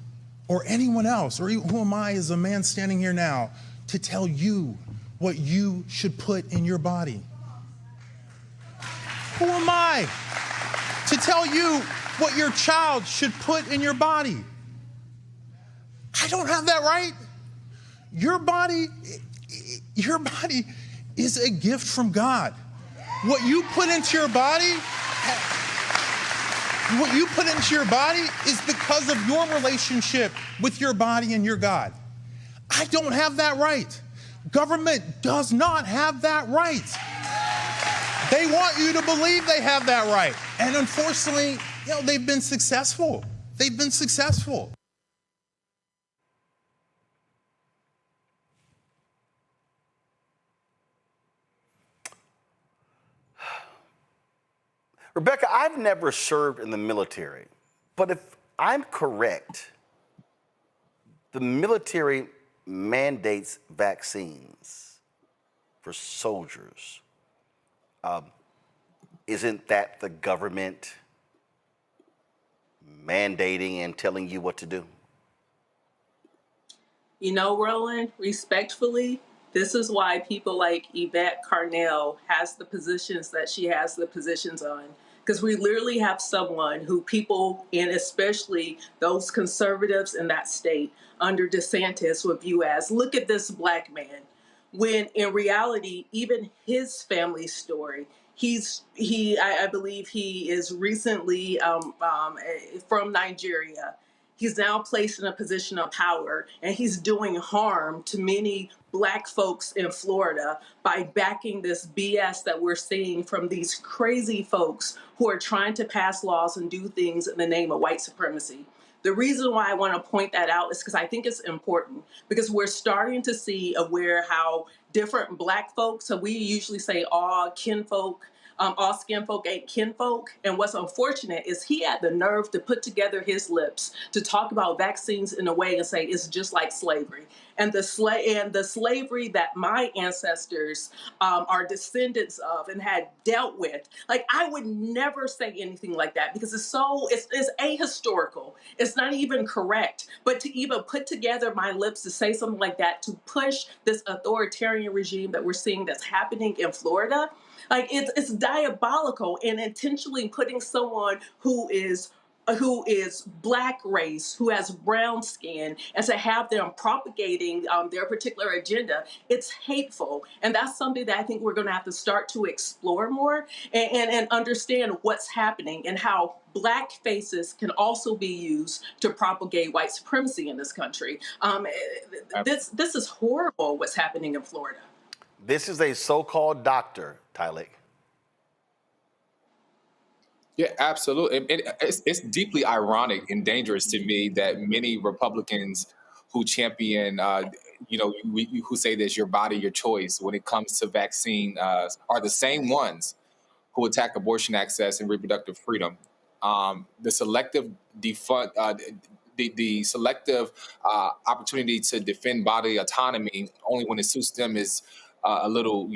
or anyone else, or who am I as a man standing here now to tell you what you should put in your body? Who am I to tell you what your child should put in your body? I don't have that right. Your body is a gift from God. What you put into your body, is because of your relationship with your body and your God. I don't have that right. Government does not have that right. They want you to believe they have that right. And unfortunately, they've been successful. They've been successful. Rebecca, I've never served in the military, but if I'm correct, the military mandates vaccines for soldiers. Isn't that the government mandating and telling you what to do? You know, Roland, respectfully, this is why people like Yvette Carnell has the positions that she has the positions on. Because we literally have someone who people, and especially those conservatives in that state under DeSantis, would view as, look at this black man. When in reality, even his family story, I believe he is recently from Nigeria. he's now placed in a position of power, and he's doing harm to many Black folks in Florida by backing this BS that we're seeing from these crazy folks who are trying to pass laws and do things in the name of white supremacy. The reason why I want to point that out is because I think it's important, because we're starting to see how different Black folks, so we usually say all kinfolk, all skin folk ain't kinfolk. And what's unfortunate is he had the nerve to put together his lips to talk about vaccines in a way and say it's just like slavery. And the slavery that my ancestors are descendants of and had dealt with. Like, I would never say anything like that because it's ahistorical. It's not even correct. But to even put together my lips to say something like that, to push this authoritarian regime that we're seeing that's happening in Florida, like, it's diabolical, and intentionally putting someone who is Black race, who has brown skin, and to have them propagating their particular agenda, it's hateful. And that's something that I think we're going to have to start to explore more and understand what's happening and how Black faces can also be used to propagate white supremacy in this country. This is horrible what's happening in Florida. This is a so-called doctor, Tylik. Yeah, absolutely. It's deeply ironic and dangerous to me that many Republicans who champion, who say there's your body, your choice when it comes to vaccine are the same ones who attack abortion access and reproductive freedom. The selective opportunity to defend body autonomy only when it suits them is a little,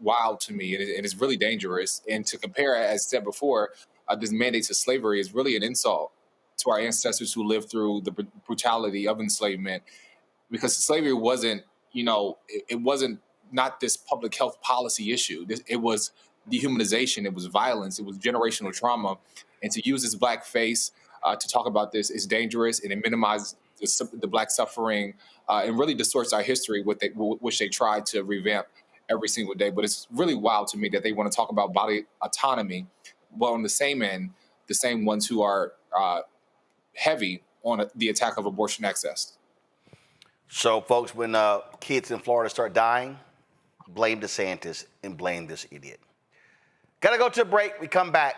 wild to me, and it's really dangerous. And to compare, as said before, this mandate to slavery is really an insult to our ancestors who lived through the brutality of enslavement, because slavery wasn't, it wasn't not this public health policy issue. It was dehumanization, it was violence, it was generational trauma. And to use this Black face to talk about this is dangerous, and it minimizes the Black suffering and really distorts our history, which they try to revamp every single day. But it's really wild to me that they want to talk about body autonomy, while on the same end, the same ones who are heavy on the attack of abortion access. So, folks, when kids in Florida start dying, blame DeSantis and blame this idiot. Got to go to a break. We come back.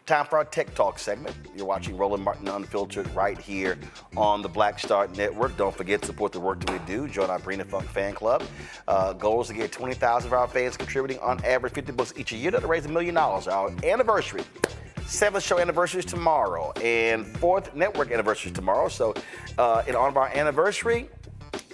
Time for our Tech Talk segment. You're watching Roland Martin Unfiltered right here on the Black Star Network. Don't forget to support the work that we do. Join our Brina Funk fan club. Goal is to get 20,000 of our fans contributing on average $50 each a year to raise $1 million. Our anniversary, 7th show anniversary is tomorrow, and 4th network anniversary is tomorrow. So in honor of our anniversary,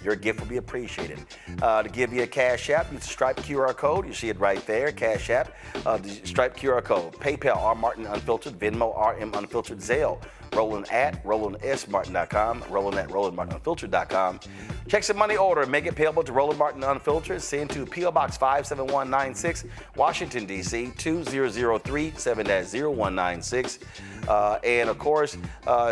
your gift will be appreciated. To give you a Cash App, use the Stripe QR code. You see it right there, Cash App. The Stripe QR code. PayPal, R Martin Unfiltered. Venmo, RM Unfiltered. Zelle, Roland at RolandSMartin.com. Roland at RolandMartinUnfiltered.com. Check some money order. Make it payable to Roland Martin Unfiltered. Send to P.O. Box 57196, Washington, D.C. 2003 7-0196. And of course,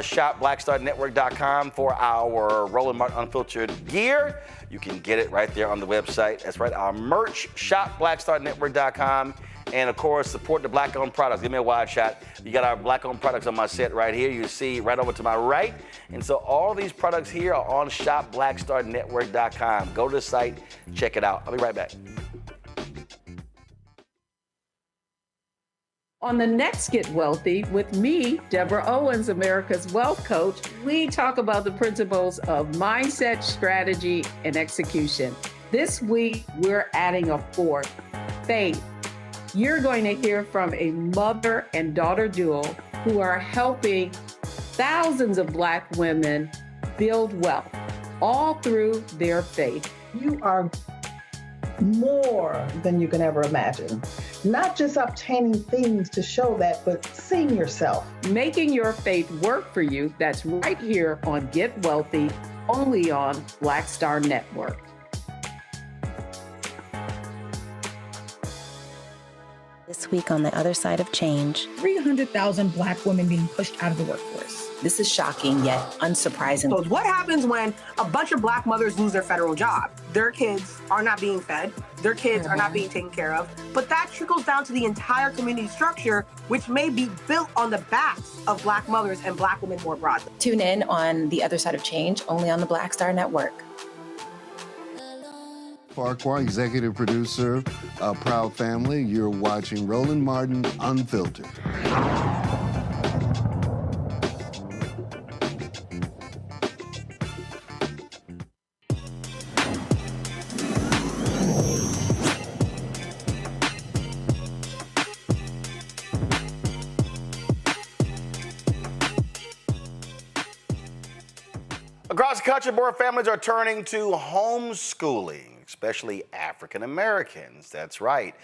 shop BlackStarNetwork.com for our Roland Martin Unfiltered gear. You can get it right there on the website. That's right, our merch, shop BlackStarNetwork.com. And of course, support the Black-owned products. Give me a wide shot. You got our Black-owned products on my set right here. You see right over to my right. And so all these products here are on shop.blackstarnetwork.com. Go to the site, check it out. I'll be right back. On the next Get Wealthy with me, Deborah Owens, America's Wealth Coach, we talk about the principles of mindset, strategy, and execution. This week, we're adding a fourth, faith. You're going to hear from a mother and daughter duo who are helping thousands of Black women build wealth, all through their faith. You are more than you can ever imagine. Not just obtaining things to show that, but seeing yourself. Making your faith work for you. That's right here on Get Wealthy, only on Black Star Network. This week on the other side of change, 300,000 Black women being pushed out of the workforce. This is shocking yet unsurprising. So what happens when a bunch of Black mothers lose their federal job? Their kids are not being fed. their kids are not being taken care of. But that trickles down to the entire community structure, which may be built on the backs of Black mothers and Black women more broadly. Tune in on The Other Side of Change, only on the Black Star Network. Farquhar, executive producer of Proud Family. You're watching Roland Martin Unfiltered. Across the country, more families are turning to homeschooling, especially African Americans. That's right.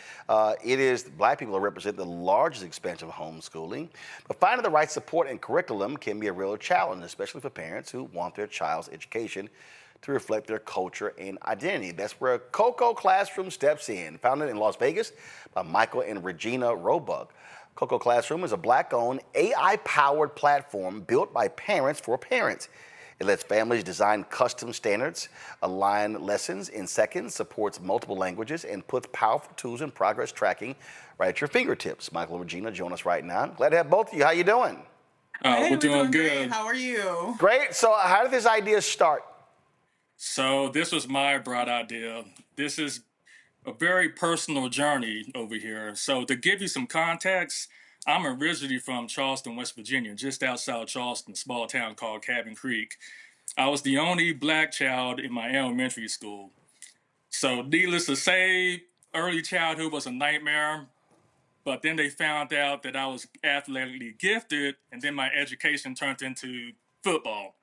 It is Black people that represent the largest expansion of homeschooling. But finding the right support and curriculum can be a real challenge, especially for parents who want their child's education to reflect their culture and identity. That's where Coco Classroom steps in. Founded in Las Vegas by Michael and Regina Roebuck. Coco Classroom is a Black-owned, AI-powered platform built by parents for parents. It lets families design custom standards, align lessons in seconds, supports multiple languages, and puts powerful tools and progress tracking right at your fingertips. Michael and Regina join us right now. Glad to have both of you. How you doing? Hey, we're doing good. Great. How are you? Great. So how did this idea start? So this was my broad idea. This is a very personal journey over here. So to give you some context, I'm originally from Charleston, West Virginia, just outside Charleston, a small town called Cabin Creek. I was the only Black child in my elementary school. So needless to say, early childhood was a nightmare, but then they found out that I was athletically gifted, and then my education turned into football.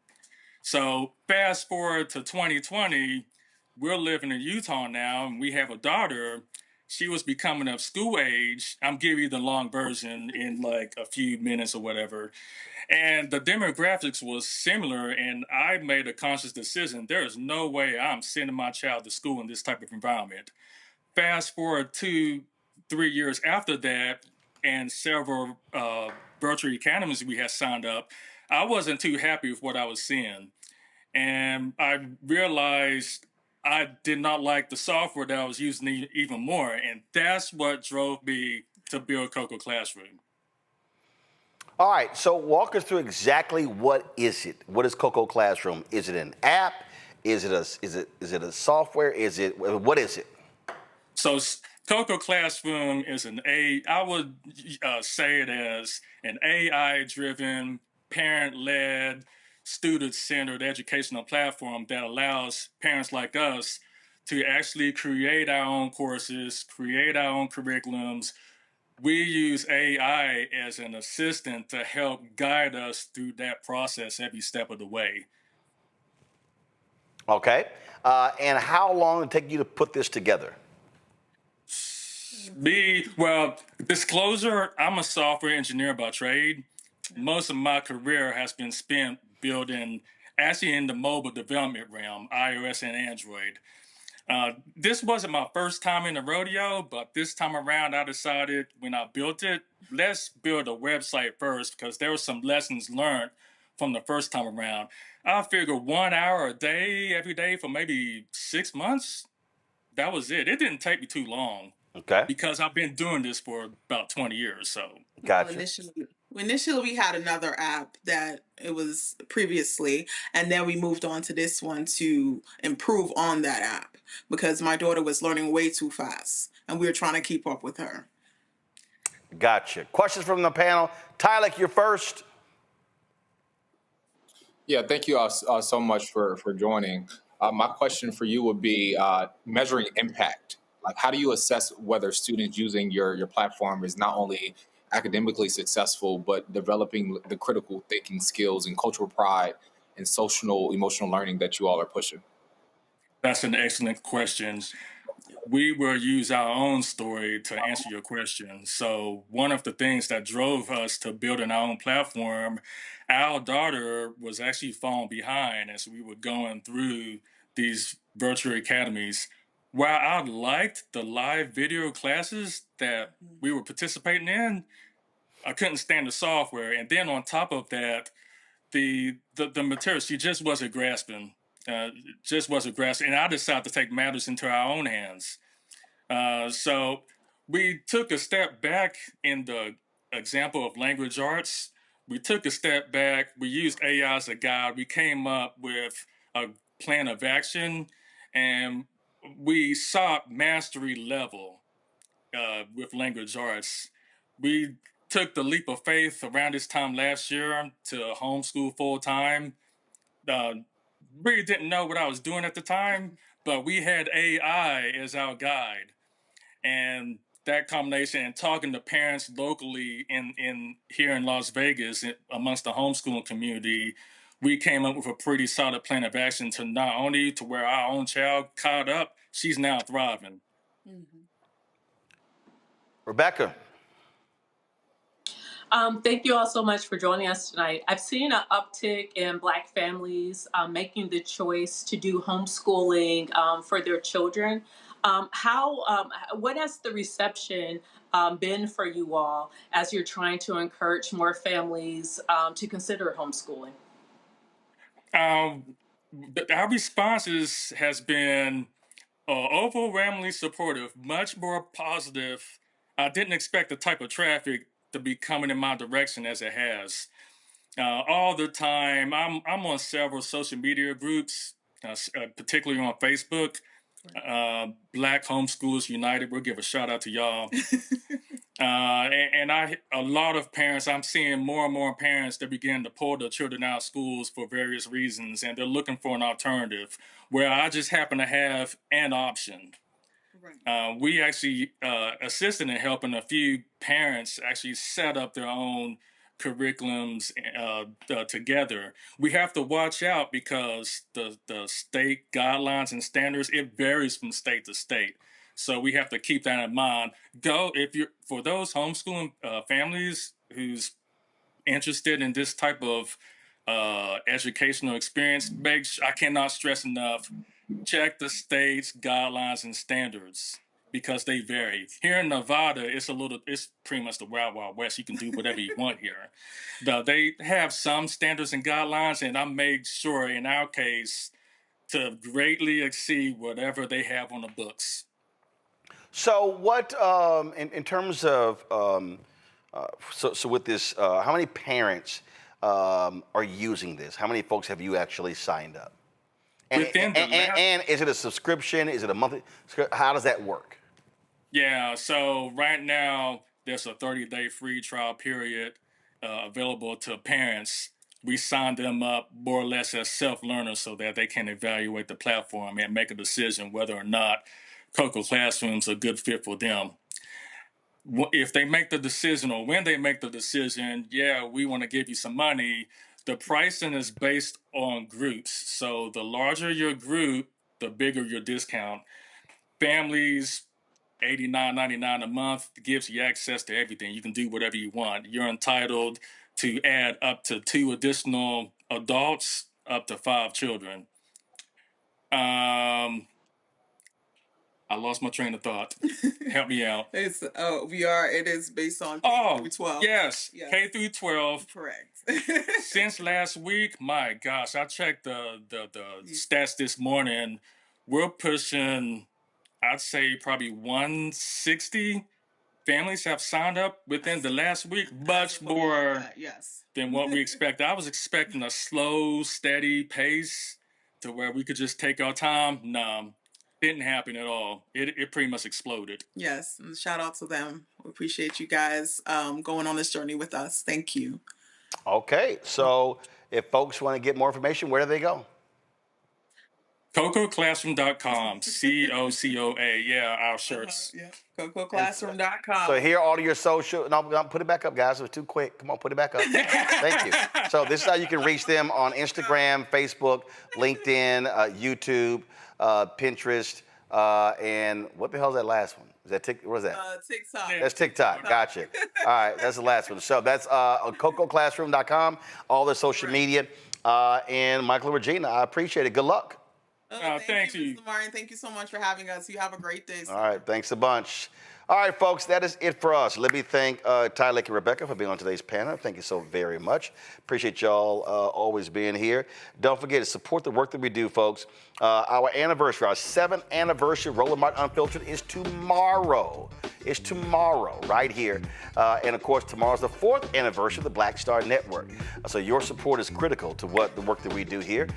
So fast forward to 2020, we're living in Utah now, and we have a daughter. She was becoming of school age. I'm giving you the long version in like a few minutes or whatever. And the demographics was similar, and I made a conscious decision. There is no way I'm sending my child to school in this type of environment. Fast forward 2-3 years after that, and several virtual academies we had signed up, I wasn't too happy with what I was seeing. And I realized I did not like the software that I was using even more. And that's what drove me to build Coco Classroom. All right, so walk us through exactly what is it? What is Coco Classroom? Is it an app? Is it a software? What is it? So Coco Classroom is I would say it as an AI-driven, parent-led, student-centered educational platform that allows parents like us to actually create our own courses, create our own curriculums. We use AI as an assistant to help guide us through that process every step of the way. Okay. And how long did it take you to put this together? Well, disclosure, I'm a software engineer by trade. Most of my career has been spent building, actually in the mobile development realm, iOS and Android. This wasn't my first time in the rodeo, but this time around I decided when I built it, let's build a website first because there were some lessons learned from the first time around. I figured 1 hour a day, every day for maybe 6 months. That was it. It didn't take me too long. Okay. Because I've been doing this for about 20 years, so. Gotcha. Initially, we had another app that it was previously, and then we moved on to this one to improve on that app because my daughter was learning way too fast, and we were trying to keep up with her. Gotcha. Questions from the panel. Tyler, you're first. Yeah, thank you all so much for joining. My question for you would be measuring impact. Like, how do you assess whether students using your platform is not only academically successful, but developing the critical thinking skills and cultural pride and social emotional learning that you all are pushing? That's an excellent question. We will use our own story to answer your question. So one of the things that drove us to building our own platform, our daughter was actually falling behind as we were going through these virtual academies. While I liked the live video classes that we were participating in, I couldn't stand the software. And then on top of that, the material, she just wasn't grasping. And I decided to take matters into our own hands. So we took a step back in the example of language arts. We took a step back. We used AI as a guide. We came up with a plan of action, and we sought mastery level with language arts. We took the leap of faith around this time last year to homeschool full time. Really didn't know what I was doing at the time, but we had AI as our guide. And that combination and talking to parents locally in here in Las Vegas amongst the homeschooling community, we came up with a pretty solid plan of action to not only to where our own child caught up, she's now thriving. Rebecca. Thank you all so much for joining us tonight. I've seen an uptick in Black families making the choice to do homeschooling for their children. What has the reception been for you all as you're trying to encourage more families to consider homeschooling? Our responses has been overwhelmingly supportive, much more positive. I didn't expect the type of traffic to be coming in my direction as it has. All the time, I'm on several social media groups, particularly on Facebook. Black Homeschoolers United. We'll give a shout out to y'all. A lot of parents, I'm seeing more and more parents that begin to pull their children out of schools for various reasons, and they're looking for an alternative where I just happen to have an option. We actually assisted in helping a few parents actually set up their own curriculums together. We have to watch out because the state guidelines and standards, it varies from state to state. So we have to keep that in mind. For those homeschooling families who's interested in this type of educational experience, I cannot stress enough, check the state's guidelines and standards because they vary. Here in Nevada, it's pretty much the Wild Wild West. You can do whatever you want here. They have some standards and guidelines, and I made sure in our case to greatly exceed whatever they have on the books. So what, in terms of, so with this, how many parents are using this? How many folks have you actually signed up? And is it a subscription? Is it a monthly? How does that work? Yeah, so right now there's a 30-day free trial period available to parents. We signed them up more or less as self-learners so that they can evaluate the platform and make a decision whether or not Cocoa Classroom's a good fit for them. If they make the decision or when they make the decision, yeah, we want to give you some money. The pricing is based on groups. So the larger your group, the bigger your discount. Families, $89.99 a month gives you access to everything. You can do whatever you want. You're entitled to add up to 2 additional adults, up to 5 children. I lost my train of thought. Help me out. It is based on K through 12. Yes, K through 12. Correct. Since last week, my gosh, I checked the stats this morning. We're pushing, I'd say probably 160 families have signed up within the last week, much more than what we expected. I was expecting a slow, steady pace to where we could just take our time. No. Didn't happen at all. It pretty much exploded. Yes, and shout out to them. We appreciate you guys going on this journey with us. Thank you. Okay, so if folks want to get more information, where do they go? CocoClassroom.com. COCOA. Yeah, our shirts. CocoClassroom.com. So here are all your social. No, put it back up, guys. It was too quick. Come on, put it back up. Thank you. So this is how you can reach them on Instagram, Facebook, LinkedIn, YouTube, Pinterest, and what the hell is that last one? Is that what is that? TikTok. That's TikTok. Gotcha. All right, that's the last one. So that's CocoClassroom.com, all the social media. And Michael and Regina, I appreciate it. Good luck. Thank you, Mr. Martin. Thank you so much for having us. You have a great day, sir. All right, thanks a bunch. All right, folks, that is it for us. Let me thank Ty Lake and Rebecca for being on today's panel. Thank you so very much. Appreciate y'all always being here. Don't forget to support the work that we do, folks. Our anniversary, our 7th anniversary of Roland Martin Unfiltered is tomorrow. It's tomorrow, right here. And of course, tomorrow's the 4th anniversary of the Black Star Network. So your support is critical to the work that we do here.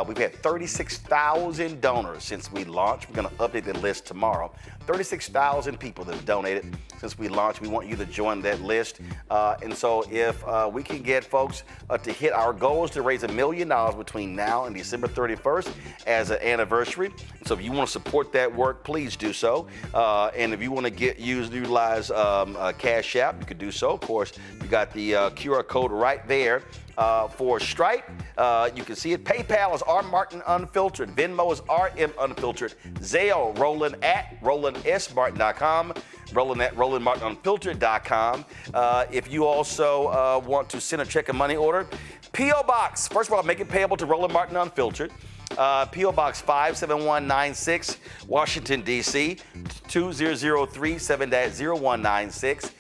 We've had 36,000 donors since we launched. We're gonna update the list tomorrow. 36,000 people that have donated since we launched. We want you to join that list. And so if we can get folks to hit our goals to raise $1 million between now and December 31st as an anniversary. So if you want to support that work, please do so. And if you want to utilize Cash App, you could do so. Of course, you got the QR code right there. For Stripe, you can see it. PayPal is R Martin Unfiltered. Venmo is RM Unfiltered. Zelle, Roland at RolandSMartin.com. Roland at RolandMartinUnfiltered.com. If you also want to send a check and money order, P.O. Box. First of all, make it payable to Roland Martin Unfiltered. P.O. Box 57196, Washington, D.C., 2003 7-0196.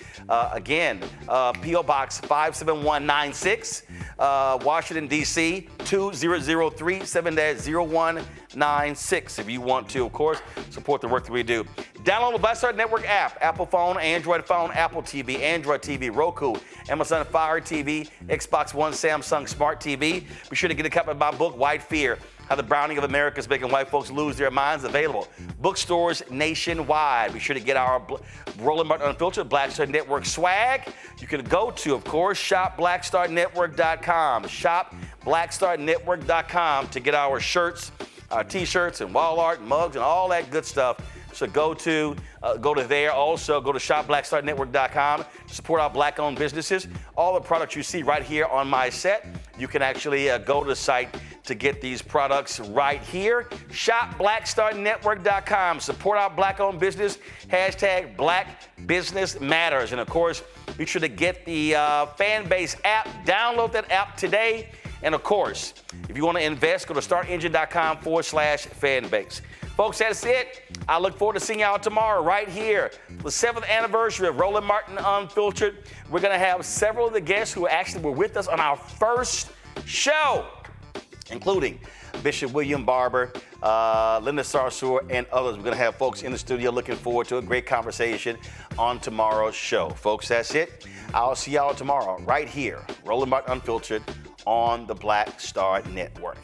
Again, P.O. Box 57196, Washington, D.C., 2003 7-0196. If you want to, of course, support the work that we do. Download the Black Star Network app, Apple phone, Android phone, Apple TV, Android TV, Roku, Amazon Fire TV, Xbox One, Samsung Smart TV. Be sure to get a copy of my book, White Fear: How the Browning of America is Making White Folks Lose Their Minds, available bookstores nationwide. Be sure to get our Roland Martin Unfiltered Black Star Network swag. You can go to, of course, shopblackstarnetwork.com. Shopblackstarnetwork.com to get our shirts, our T-shirts, and wall art, mugs, and all that good stuff. So go to there. Also, go to shopblackstarnetwork.com to support our Black-owned businesses. All the products you see right here on my set, you can actually go to the site to get these products right here. Shopblackstarnetwork.com. Support our Black-owned business. Hashtag Black Business Matters. And of course, be sure to get the Fanbase app. Download that app today. And of course, if you want to invest, go to startengine.com/fanbase. Folks, that's it. I look forward to seeing y'all tomorrow right here. The 7th anniversary of Roland Martin Unfiltered. We're going to have several of the guests who actually were with us on our first show, including Bishop William Barber, Linda Sarsour, and others. We're going to have folks in the studio. Looking forward to a great conversation on tomorrow's show. Folks, that's it. I'll see y'all tomorrow right here, Roland Martin Unfiltered on the Black Star Network.